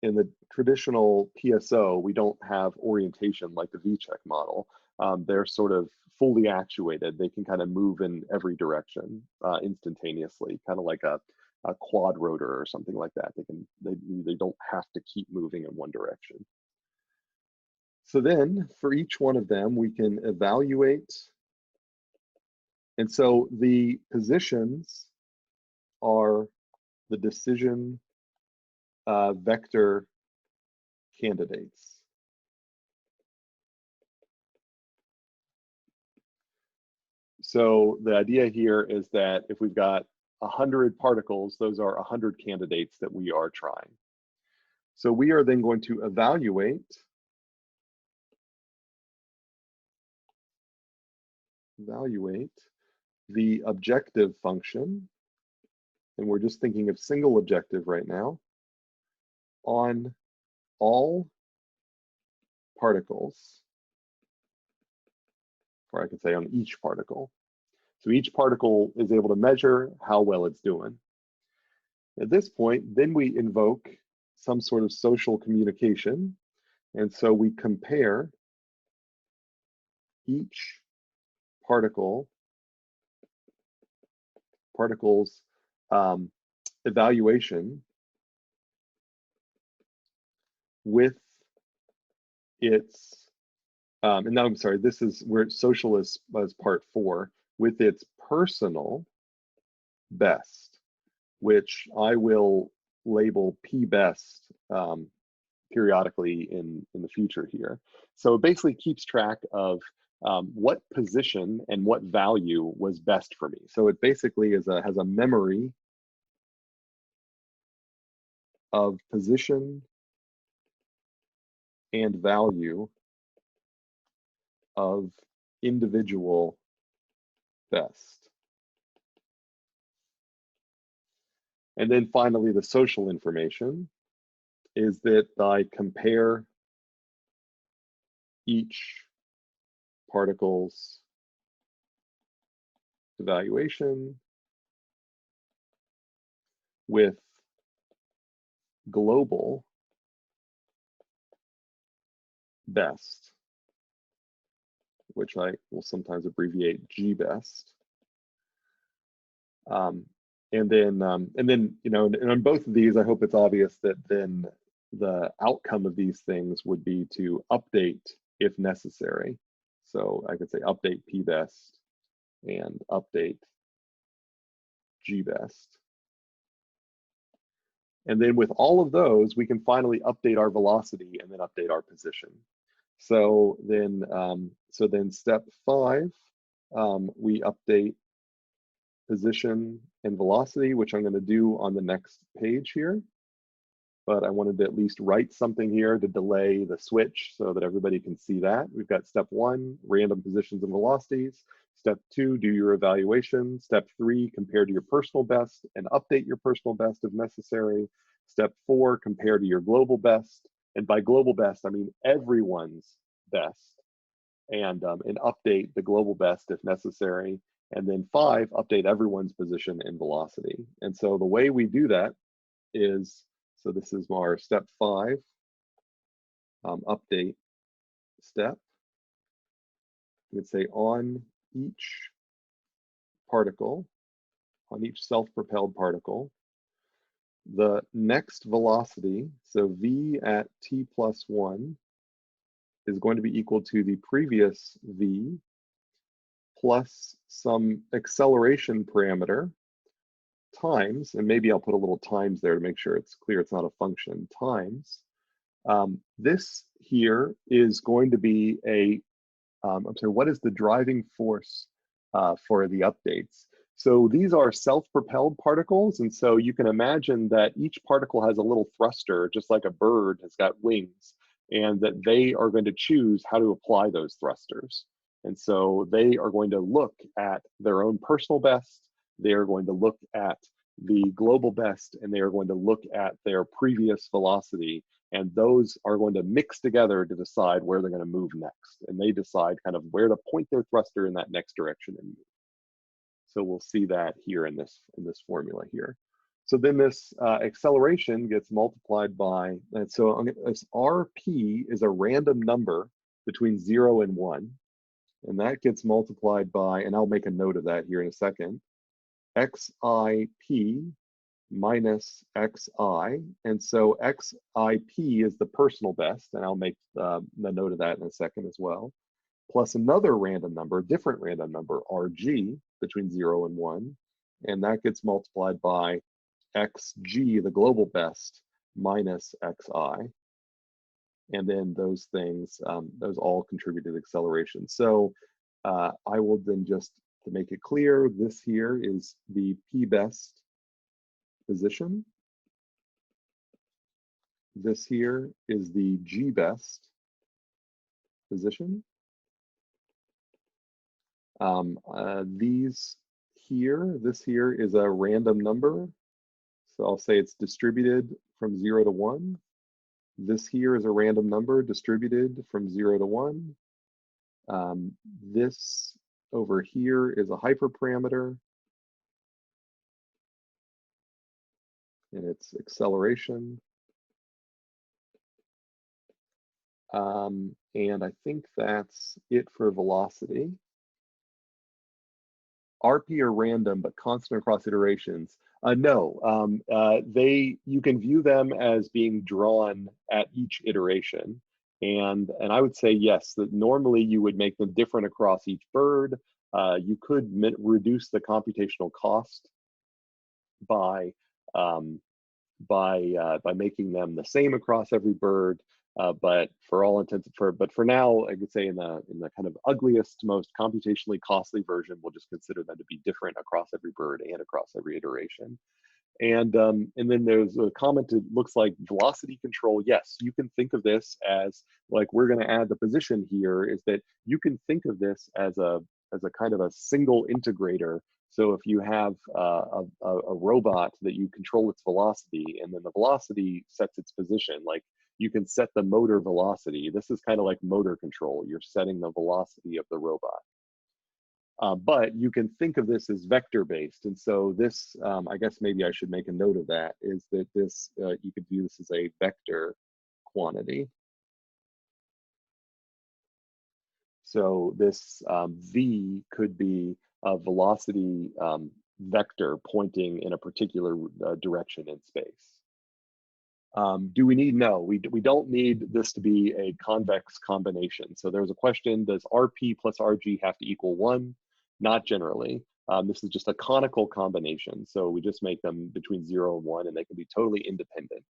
A: in the traditional PSO, we don't have orientation like the Vicsek model. They're sort of fully actuated. They can kind of move in every direction instantaneously, kind of like a quad rotor or something like that. They don't have to keep moving in one direction. So then for each one of them, we can evaluate. And so the positions are the decision vector candidates. So the idea here is that if we've got 100 particles, those are 100 candidates that we are trying. So we are then going to evaluate the objective function, and we're just thinking of single objective right now, on all particles, or I could say on each particle. So each particle is able to measure how well it's doing. At this point, then we invoke some sort of social communication, and so we compare each particle's evaluation with its, and now I'm sorry, this is where social is part 4, with its personal best, which I will label P best periodically in the future here. So it basically keeps track of what position and what value was best for me. So it basically has a memory of position and value of individual best. And then finally, the social information is that I compare each particle's evaluation with global best, which I will sometimes abbreviate G best. And then, you know, and on both of these, I hope it's obvious that then the outcome of these things would be to update if necessary. So I could say update P best and update G best. And then with all of those, we can finally update our velocity and then update our position. So then step 5, we update position and velocity, which I'm going to do on the next page here. But I wanted to at least write something here to delay the switch so that everybody can see that. We've got step 1, random positions and velocities. Step 2, do your evaluation. Step 3, compare to your personal best and update your personal best if necessary. Step 4, compare to your global best. And by global best, I mean everyone's best. And update the global best if necessary. And then 5, update everyone's position and velocity. And so the way we do that is, so this is our step 5 update step. You would say on each particle, on each self-propelled particle, the next velocity, so v at t plus 1, is going to be equal to the previous v plus some acceleration parameter times, and maybe I'll put a little times there to make sure it's clear it's not a function, times. This here is going to be a, I'm sorry, what is the driving force for the updates? So these are self-propelled particles, and so you can imagine that each particle has a little thruster, just like a bird has got wings, and that they are going to choose how to apply those thrusters. And so they are going to look at their own personal best, they are going to look at the global best, and they are going to look at their previous velocity, and those are going to mix together to decide where they're going to move next. And they decide kind of where to point their thruster in that next direction and move. So we'll see that here in this formula here. So then this acceleration gets multiplied by, and so this RP is a random number between 0 and 1. And that gets multiplied by, and I'll make a note of that here in a second, XIP minus XI. And so XIP is the personal best, and I'll make the note of that in a second as well, plus another random number, different random number, RG, between 0 and 1. And that gets multiplied by XG, the global best, minus XI. And then those things, those all contribute to the acceleration. So I will then just, to make it clear, this here is the P best position. This here is the G best position. These here, this here is a random number. So I'll say it's distributed from 0 to 1. This here is a random number distributed from 0 to 1. This over here is a hyperparameter, and it's acceleration. And I think that's it for velocity. RP are random but constant across iterations. No, you can view them as being drawn at each iteration. And I would say yes, that normally you would make them different across each bird. You could reduce the computational cost by making them the same across every bird. But for all intents, but for now, I could say in the kind of ugliest, most computationally costly version, we'll just consider them to be different across every bird and across every iteration. And then there's a comment that looks like velocity control. Yes, you can think of this as, like, we're going to add the position here, is that you can think of this as a kind of a single integrator. So if you have a robot that you control its velocity, and then the velocity sets its position, like you can set the motor velocity. This is kind of like motor control. You're setting the velocity of the robot. But you can think of this as vector-based. And so this, I guess maybe I should make a note of that, is that this, you could view this as a vector quantity. So this V could be a velocity vector pointing in a particular direction in space. Do we need? No, we don't need this to be a convex combination. So there's a question, does RP plus RG have to equal 1? Not generally. This is just a conical combination. So we just make them between 0 and 1, and they can be totally independent.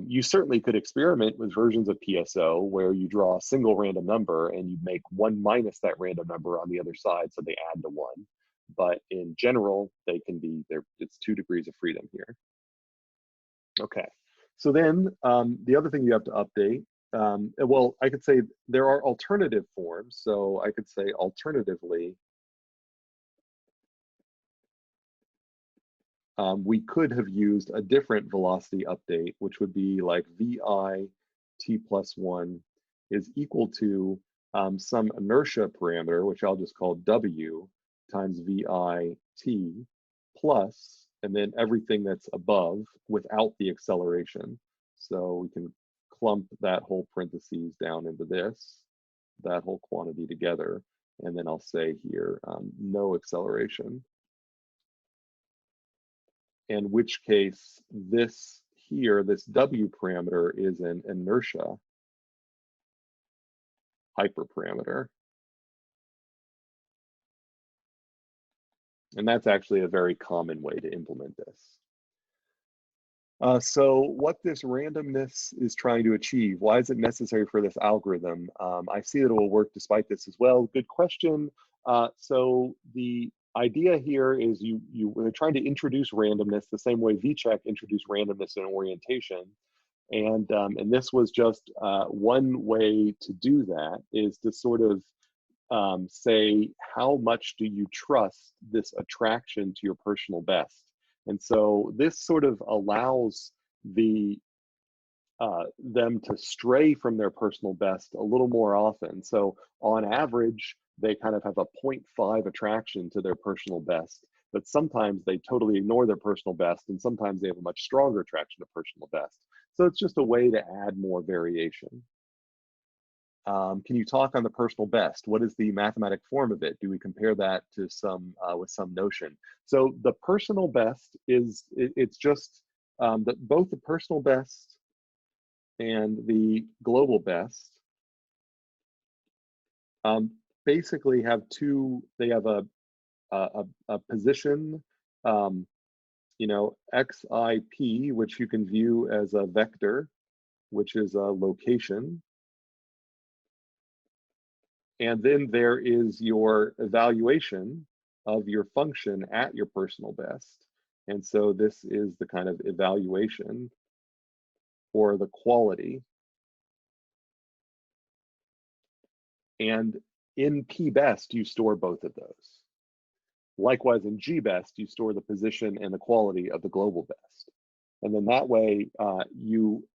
A: You certainly could experiment with versions of PSO where you draw a single random number and you make 1 minus that random number on the other side, so they add to 1. But in general, they can be there. It's 2 degrees of freedom here. Okay, so then the other thing you have to update, well, I could say there are alternative forms. So I could say alternatively, we could have used a different velocity update, which would be like VI t plus 1 is equal to some inertia parameter, which I'll just call W times VI t plus, and then everything that's above without the acceleration. So we can clump that whole parentheses down into this, that whole quantity together. And then I'll say here, no acceleration. In which case this here, this W parameter is an inertia hyperparameter. And that's actually a very common way to implement this. So what this randomness is trying to achieve, why is it necessary for this algorithm? I see that it will work despite this as well. Good question. So the idea here is we're trying to introduce randomness the same way Vicsek introduced randomness in orientation. And this was just one way to do that, is to sort of say, how much do you trust this attraction to your personal best? And so this sort of allows them to stray from their personal best a little more often. So on average, they kind of have a 0.5 attraction to their personal best, but sometimes they totally ignore their personal best, and sometimes they have a much stronger attraction to personal best. So it's just a way to add more variation. Can you talk on the personal best? What is the mathematic form of it? Do we compare that to some with some notion? So the personal best is it's just that both the personal best and the global best basically have they have a position, you know, XIP, which you can view as a vector, which is a location. And then there is your evaluation of your function at your personal best. And so this is the kind of evaluation or the quality. And in P-best, you store both of those. Likewise, in G-best, you store the position and the quality of the global best. And then that way,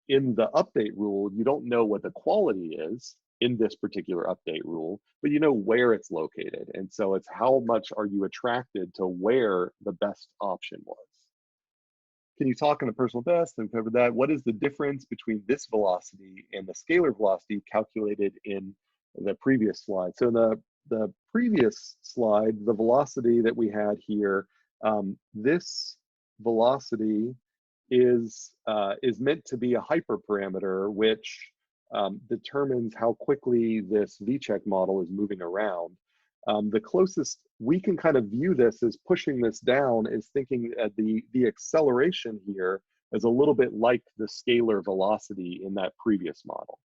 A: in the update rule, you don't know what the quality is in this particular update rule, but you know where it's located. And so it's how much are you attracted to where the best option was. Can you talk on the personal best and cover that? What is the difference between this velocity and the scalar velocity calculated in the previous slide? So in the previous slide, the velocity that we had here, this velocity is meant to be a hyperparameter, which determines how quickly this Vicsek model is moving around. The closest we can kind of view this as pushing this down is thinking the acceleration here is a little bit like the scalar velocity in that previous model.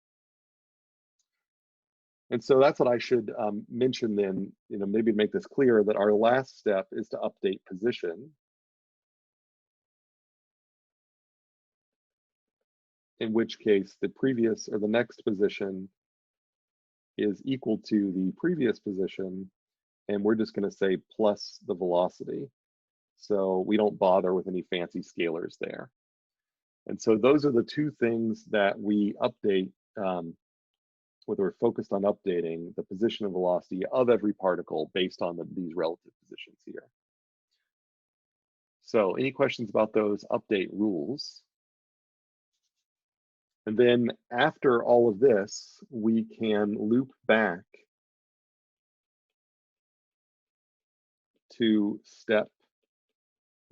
A: And so that's what I should mention then, you know, maybe make this clear that our last step is to update position. In which case the previous or the next position is equal to the previous position, and we're just going to say plus the velocity. So we don't bother with any fancy scalars there. And so those are the two things that we update, whether we're focused on updating the position and velocity of every particle based on these relative positions here. So any questions about those update rules? And then after all of this, we can loop back to step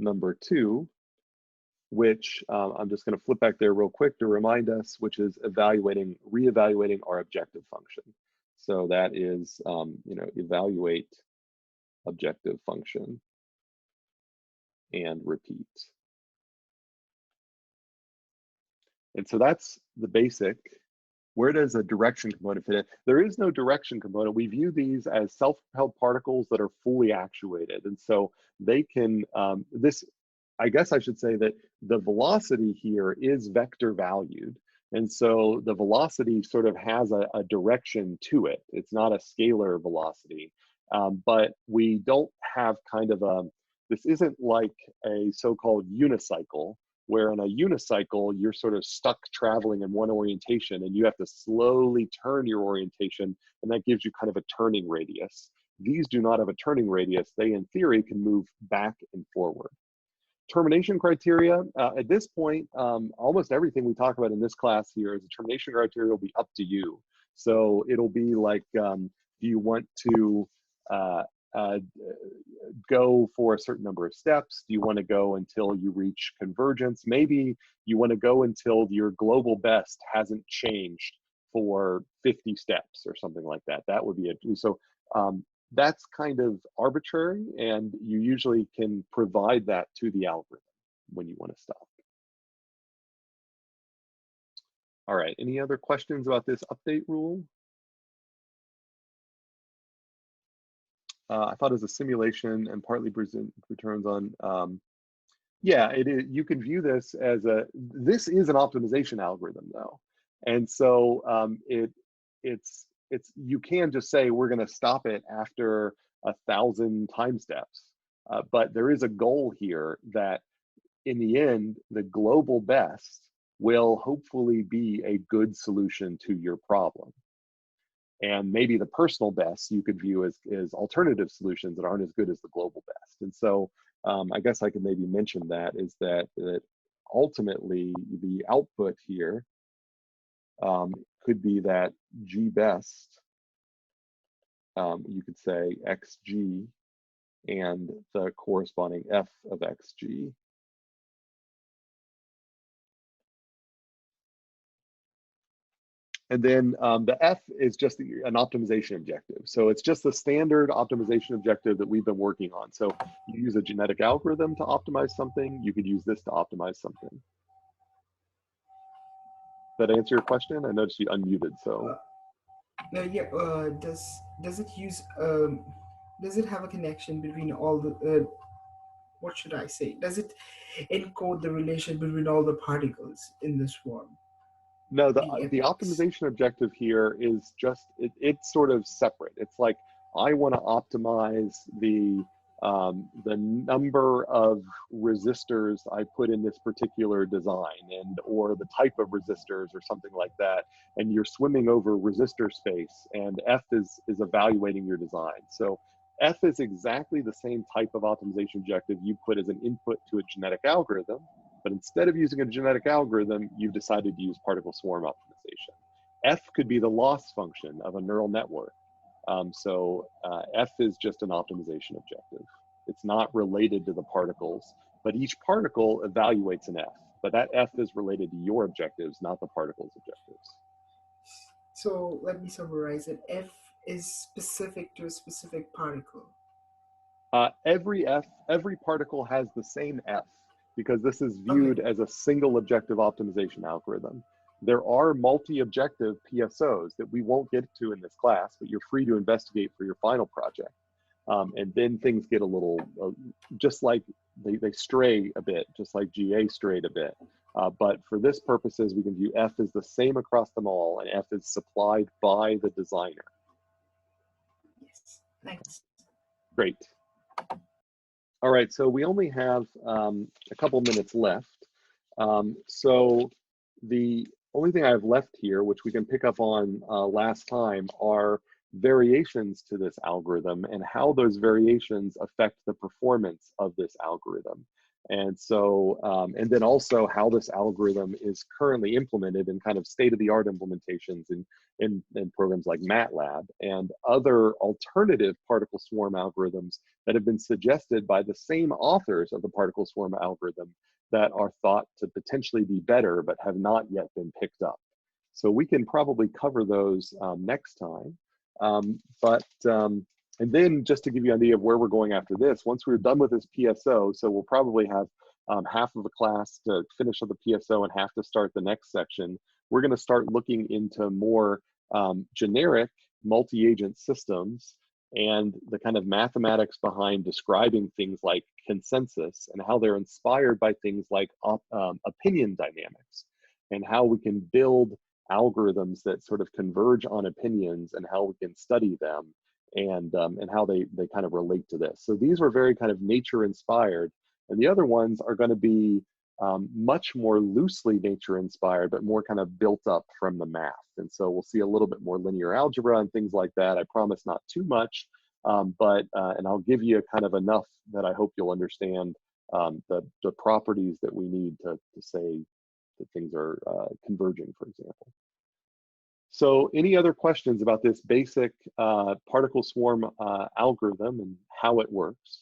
A: number 2, which I'm just going to flip back there real quick to remind us, which is reevaluating our objective function. So that is, you know, evaluate objective function and repeat. And so that's the basic. Where does a direction component fit in? There is no direction component. We view these as self-propelled particles that are fully actuated. And so they can, I guess I should say that the velocity here is vector valued. And so the velocity sort of has a direction to it. It's not a scalar velocity, but we don't have kind of this isn't like a so-called unicycle, where in a unicycle, you're sort of stuck traveling in one orientation and you have to slowly turn your orientation, and that gives you kind of a turning radius. These do not have a turning radius. They, in theory, can move back and forward. Termination criteria, at this point, almost everything we talk about in this class here as a termination criteria will be up to you. So it'll be like, do you want to go for a certain number of steps? Do you want to go until you reach convergence? Maybe you want to go until your global best hasn't changed for 50 steps or something like that. That would be it. So that's kind of arbitrary, and you usually can provide that to the algorithm when you want to stop. All right, any other questions about this update rule? I thought it was a simulation and partly returns on, yeah, it is. You can view this as this is an optimization algorithm though. And so you can just say we're gonna stop it after 1,000 time steps. But there is a goal here that in the end, the global best will hopefully be a good solution to your problem. And maybe the personal best you could view as alternative solutions that aren't as good as the global best. And so I guess I could maybe mention that is that ultimately the output here could be that G best, you could say XG and the corresponding F of XG. And then the F is just an optimization objective. So it's just the standard optimization objective that we've been working on. So you use a genetic algorithm to optimize something. You could use this to optimize something. Does that answer your question? I noticed you unmuted, so.
B: Yeah, does it use, does it have a connection between all the, what should I say? Does it encode the relation between all the particles in the swarm?
A: No, the optimization objective here is just, it's sort of separate. It's like, I want to optimize the number of resistors I put in this particular design, or the type of resistors or something like that. And you're swimming over resistor space, and F is evaluating your design. So F is exactly the same type of optimization objective you put as an input to a genetic algorithm. But instead of using a genetic algorithm, you've decided to use particle swarm optimization. F could be the loss function of a neural network. So F is just an optimization objective. It's not related to the particles, but each particle evaluates an F. But that F is related to your objectives, not the particle's objectives.
B: So let me summarize it. F is specific to a specific particle.
A: Every particle has the same F, because this is viewed as a single objective optimization algorithm. There are multi-objective PSOs that we won't get to in this class, but you're free to investigate for your final project. And then things get a little, just like they stray a bit, just like GA strayed a bit. But for this purposes, we can view F as the same across them all, and F is supplied by the designer.
B: Yes, thanks.
A: Great. All right, so we only have a couple minutes left. So the only thing I have left here, which we can pick up on last time, are variations to this algorithm and how those variations affect the performance of this algorithm. And so, and then also how this algorithm is currently implemented in kind of state-of-the-art implementations in programs like MATLAB and other alternative particle swarm algorithms that have been suggested by the same authors of the particle swarm algorithm that are thought to potentially be better but have not yet been picked up. So we can probably cover those next time. And then just to give you an idea of where we're going after this, once we're done with this PSO, so we'll probably have half of a class to finish up the PSO and half to start the next section, we're going to start looking into more generic multi-agent systems and the kind of mathematics behind describing things like consensus and how they're inspired by things like opinion dynamics and how we can build algorithms that sort of converge on opinions and how we can study them and how they kind of relate to this. So these were very kind of nature inspired, and the other ones are going to be much more loosely nature inspired, but more kind of built up from the math. And so we'll see a little bit more linear algebra and things like that. I promise not too much, but and I'll give you kind of enough that I hope you'll understand the properties that we need to say that things are converging, for example. So any other questions about this basic particle swarm algorithm and how it works,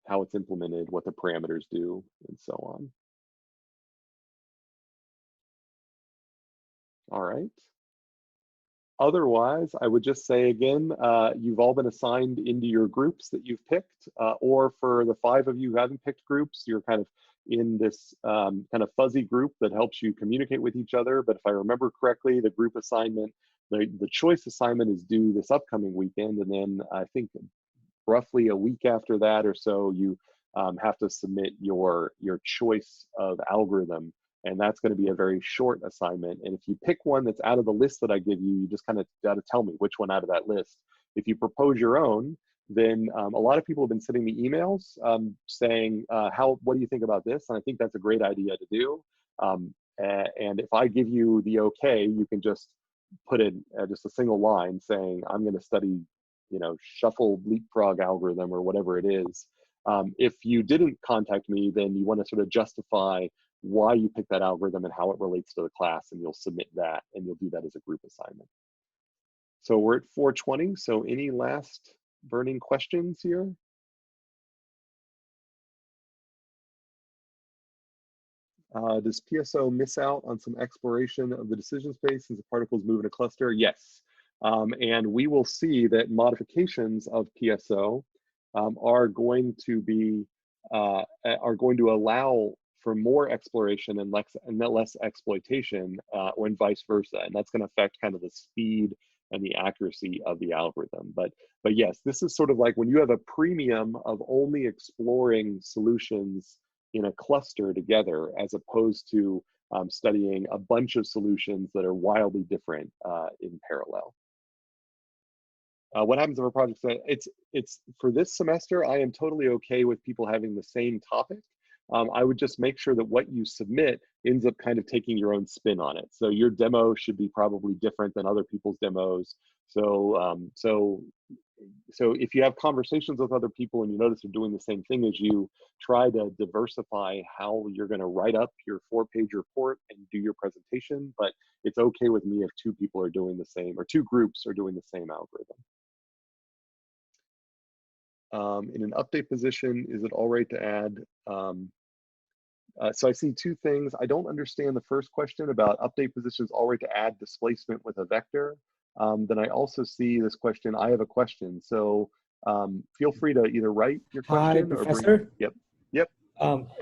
A: how it's implemented, what the parameters do, and so on? All right. Otherwise, I would just say again, you've all been assigned into your groups that you've picked, or for the 5 of you who haven't picked groups, you're kind of in this kind of fuzzy group that helps you communicate with each other. But if I remember correctly, the group assignment, the choice assignment is due this upcoming weekend. And then I think roughly a week after that or so, you have to submit your choice of algorithm. And that's going to be a very short assignment. And if you pick one that's out of the list that I give you, you just kind of got to tell me which one out of that list. If you propose your own, then a lot of people have been sending me emails saying, what do you think about this? And I think that's a great idea to do. And if I give you the okay, you can just put in just a single line saying, I'm going to study, shuffle leapfrog algorithm or whatever it is. If you didn't contact me, then you want to sort of justify why you picked that algorithm and how it relates to the class, and you'll submit that, and you'll do that as a group assignment. So we're at 4:20, so any last burning questions here? Does PSO miss out on some exploration of the decision space as the particles move in a cluster? Yes, and we will see that modifications of PSO are going to allow for more exploration and less exploitation, and vice versa. And that's going to affect kind of the speed and the accuracy of the algorithm. But yes, this is sort of like when you have a premium of only exploring solutions in a cluster together, as opposed to studying a bunch of solutions that are wildly different in parallel. What happens if a project it's for this semester, I am totally okay with people having the same topic. I would just make sure that what you submit ends up kind of taking your own spin on it. So your demo should be probably different than other people's demos. So if you have conversations with other people and you notice they're doing the same thing as you, try to diversify how you're going to write up your 4-page report and do your presentation. But it's okay with me if 2 people are doing the same, or 2 groups are doing the same algorithm. In an update position, is it all right to add? So I see 2 things. I don't understand the first question about update positions, all right to add displacement with a vector. Then I also see this question, I have a question. So feel free to either write your question or
C: Professor.
A: bring, yep.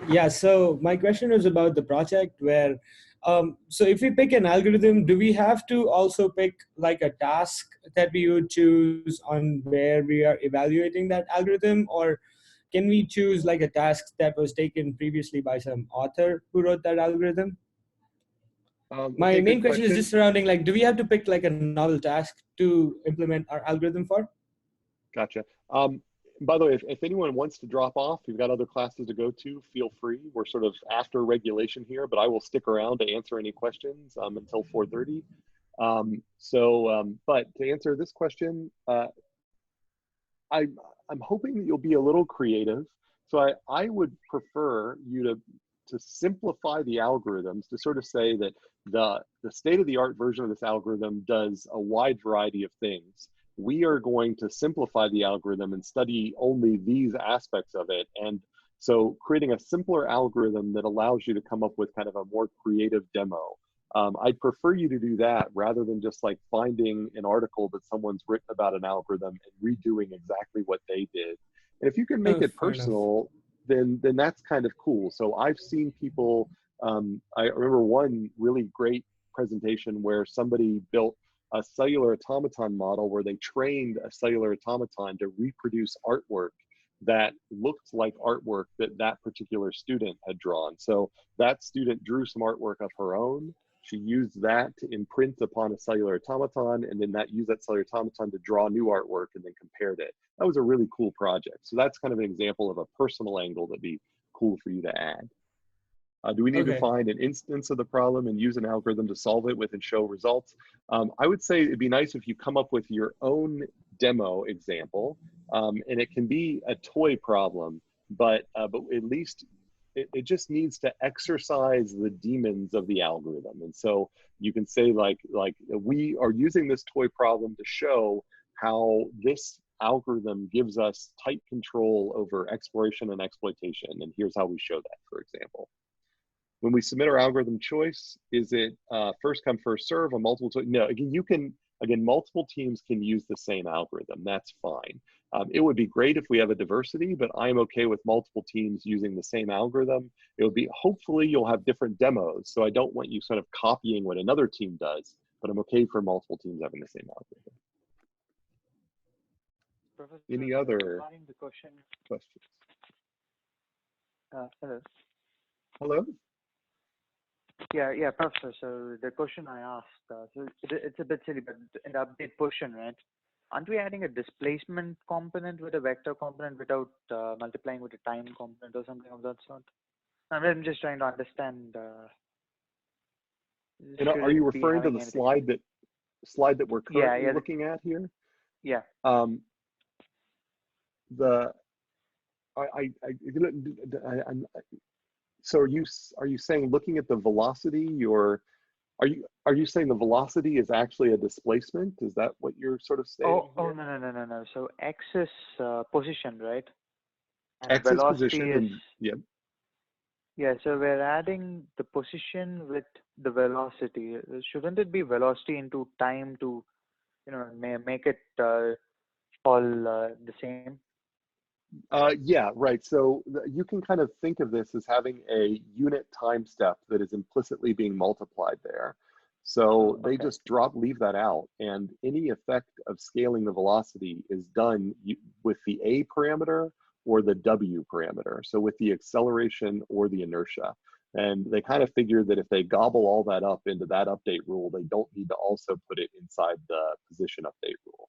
C: Yeah, so my question is about the project where, so if we pick an algorithm, do we have to also pick like a task that we would choose on where we are evaluating that algorithm? Or can we choose like a task that was taken previously by some author who wrote that algorithm? My main question is just surrounding, like, do we have to pick like a novel task to implement our algorithm for?
A: Gotcha. By the way, if anyone wants to drop off, you've got other classes to go to, feel free. We're sort of after regulation here, but I will stick around to answer any questions until 4:30. But to answer this question, I'm hoping that you'll be a little creative. So I would prefer you to simplify the algorithms, to sort of say that the state-of-the-art version of this algorithm does a wide variety of things. We are going to simplify the algorithm and study only these aspects of it. And so creating a simpler algorithm that allows you to come up with kind of a more creative demo I'd prefer you to do that rather than just like finding an article that someone's written about an algorithm and redoing exactly what they did. And if you can make it
C: Fair enough.
A: personal, then that's kind of cool. So I've seen people. I remember one really great presentation where somebody built a cellular automaton model where they trained a cellular automaton to reproduce artwork that looked like artwork that that particular student had drawn. So that student drew some artwork of her own. She used that to imprint upon a cellular automaton, and then that used that cellular automaton to draw new artwork and then compared it. That was a really cool project. So that's kind of an example of a personal angle that'd be cool for you to add. Do we need to
C: Okay.
A: find an instance of the problem and use an algorithm to solve it with and show results? I would say it'd be nice if you come up with your own demo example, and it can be a toy problem, but at least it just needs to exercise the demons of the algorithm. And so you can say like we are using this toy problem to show how this algorithm gives us tight control over exploration and exploitation. And here's how we show that, for example. When we submit our algorithm choice, is it first come, first serve, a multiple? No, again, multiple teams can use the same algorithm. That's fine. It would be great if we have a diversity, but I'm okay with multiple teams using the same algorithm. It would be, hopefully you'll have different demos. So I don't want you sort of copying what another team does, but I'm okay for multiple teams having the same algorithm.
D: Professor,
A: Any other
D: regarding the question,
A: questions?
D: hello.
A: Hello?
D: Yeah, Professor. So the question I asked, so it's a bit silly, but in the update portion, right? Aren't we adding a displacement component with a vector component without multiplying with a time component or something of that sort? I'm just trying to understand.
A: And are
D: Should
A: you
D: it be
A: referring to
D: having
A: the
D: anything?
A: slide that we're currently
D: Yeah,
A: looking at here?
D: yeah.
A: The I'm, so are you saying looking at the velocity, or are you saying the velocity is actually a displacement? Is that what you're sort of stating
D: Oh
A: here?
D: no. So x is position, right? And
A: X is
D: velocity
A: position,
D: is.
A: and yeah.
D: Yeah, so we're adding the position with the velocity. Shouldn't it be velocity into time to, make it all the same?
A: Yeah, right. So you can kind of think of this as having a unit time step that is implicitly being multiplied there. So they
D: Okay.
A: just leave that out, and any effect of scaling the velocity is done with the A parameter or the W parameter. So with the acceleration or the inertia. And they kind of figured that if they gobble all that up into that update rule, they don't need to also put it inside the position update rule.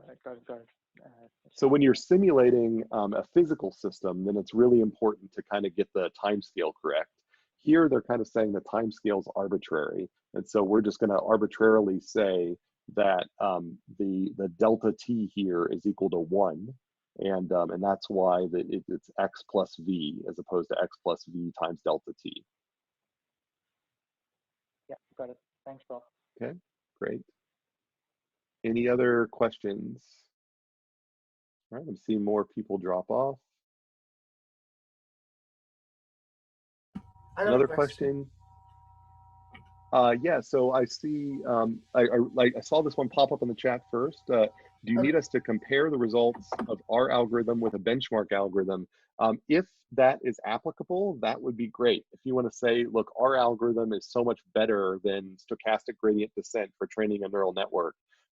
D: Right, got it. That's
A: So
D: fine.
A: when you're simulating a physical system, then it's really important to kind of get the time scale correct. Here, they're kind of saying the time scale is arbitrary. And so we're just going to arbitrarily say that the delta t here is equal to 1. And that's why it's x plus v as opposed to x plus v times delta t.
D: Yeah, got it. Thanks, Prof.
A: Okay, great. Any other questions? All right, I'm seeing more people drop off.
B: I got a
A: Another
B: question.
A: question? Yeah, so I see, I saw this one pop up in the chat first. Do you
B: Okay.
A: need us to compare the results of our algorithm with a benchmark algorithm? If that is applicable, that would be great. If you want to say, look, our algorithm is so much better than stochastic gradient descent for training a neural network,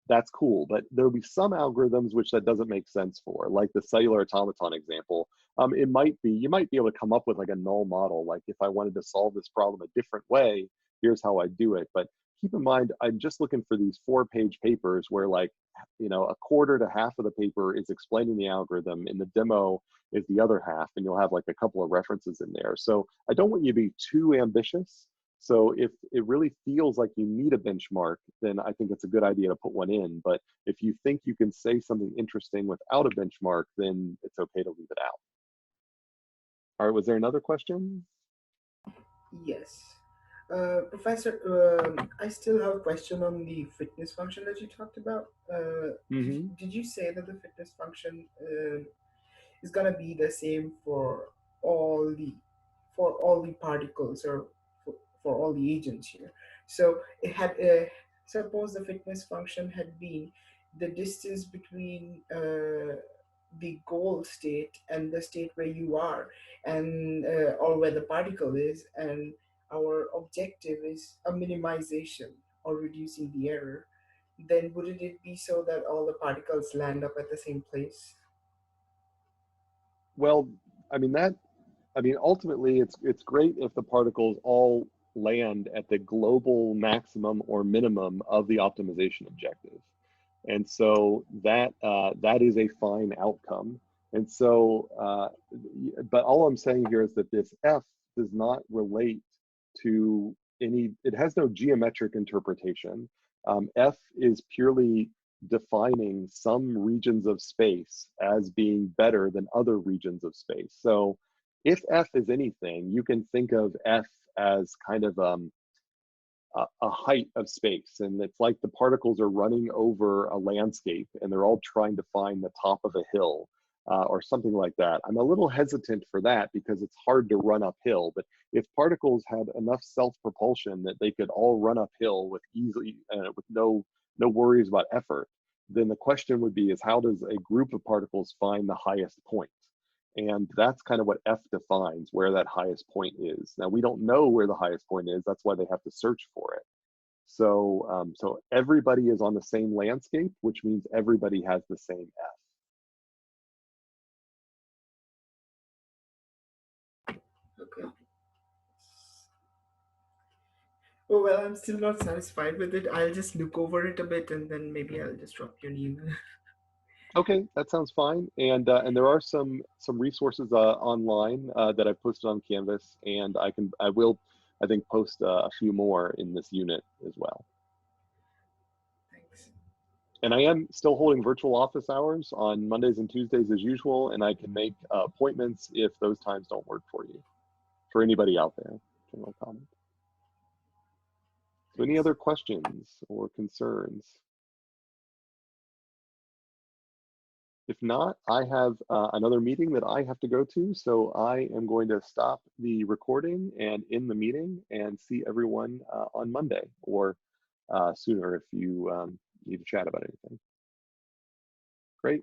A: that's cool. But there'll be some algorithms which that doesn't make sense for, like the cellular automaton example. You might be able to come up with like a null model. Like if I wanted to solve this problem a different way, here's how I do it. But keep in mind, I'm just looking for these 4-page papers where like, a quarter to half of the paper is explaining the algorithm and the demo is the other half, and you'll have like a couple of references in there. So I don't want you to be too ambitious. So if it really feels like you need a benchmark, then I think it's a good idea to put one in. But if you think you can say something interesting without a benchmark, then it's okay to leave it out. All right, was there another question?
B: Yes. Professor, I still have a question on the fitness function that you talked about. Did you say that the fitness function is gonna be the same for all the particles, or for all the agents here. So it had, suppose the fitness function had been the distance between the goal state and the state where you are, and or where the particle is, and our objective is a minimization or reducing the error, then wouldn't it be so that all the particles land up at the same place?
A: Well, I mean that I mean, ultimately, it's great if the particles all land at the global maximum or minimum of the optimization objective, and so that is a fine outcome. And so, but all I'm saying here is that this F does not relate to any. It has no geometric interpretation. F is purely defining some regions of space as being better than other regions of space. So if F is anything, you can think of F as kind of a height of space. And it's like the particles are running over a landscape and they're all trying to find the top of a hill or something like that. I'm a little hesitant for that because it's hard to run uphill. But if particles had enough self-propulsion that they could all run uphill with easily, with no worries about effort, then the question would be is how does a group of particles find the highest point? And that's kind of what F defines, where that highest point is. Now, we don't know where the highest point is. That's why they have to search for it. So, so everybody is on the same landscape, which means everybody has the same F.
B: Okay. Oh, well, I'm still not satisfied with it. I'll just look over it a bit and then maybe I'll just drop you an email.
A: Okay, that sounds fine. And there are some resources online that I've posted on Canvas, and I will I think post a few more in this unit as well.
B: Thanks.
A: And I am still holding virtual office hours on Mondays and Tuesdays as usual, and I can make appointments if those times don't work for you. For anybody out there, general comment. So any other questions or concerns? If not, I have another meeting that I have to go to, so I am going to stop the recording and end the meeting and see everyone on Monday or sooner if you need to chat about anything. Great.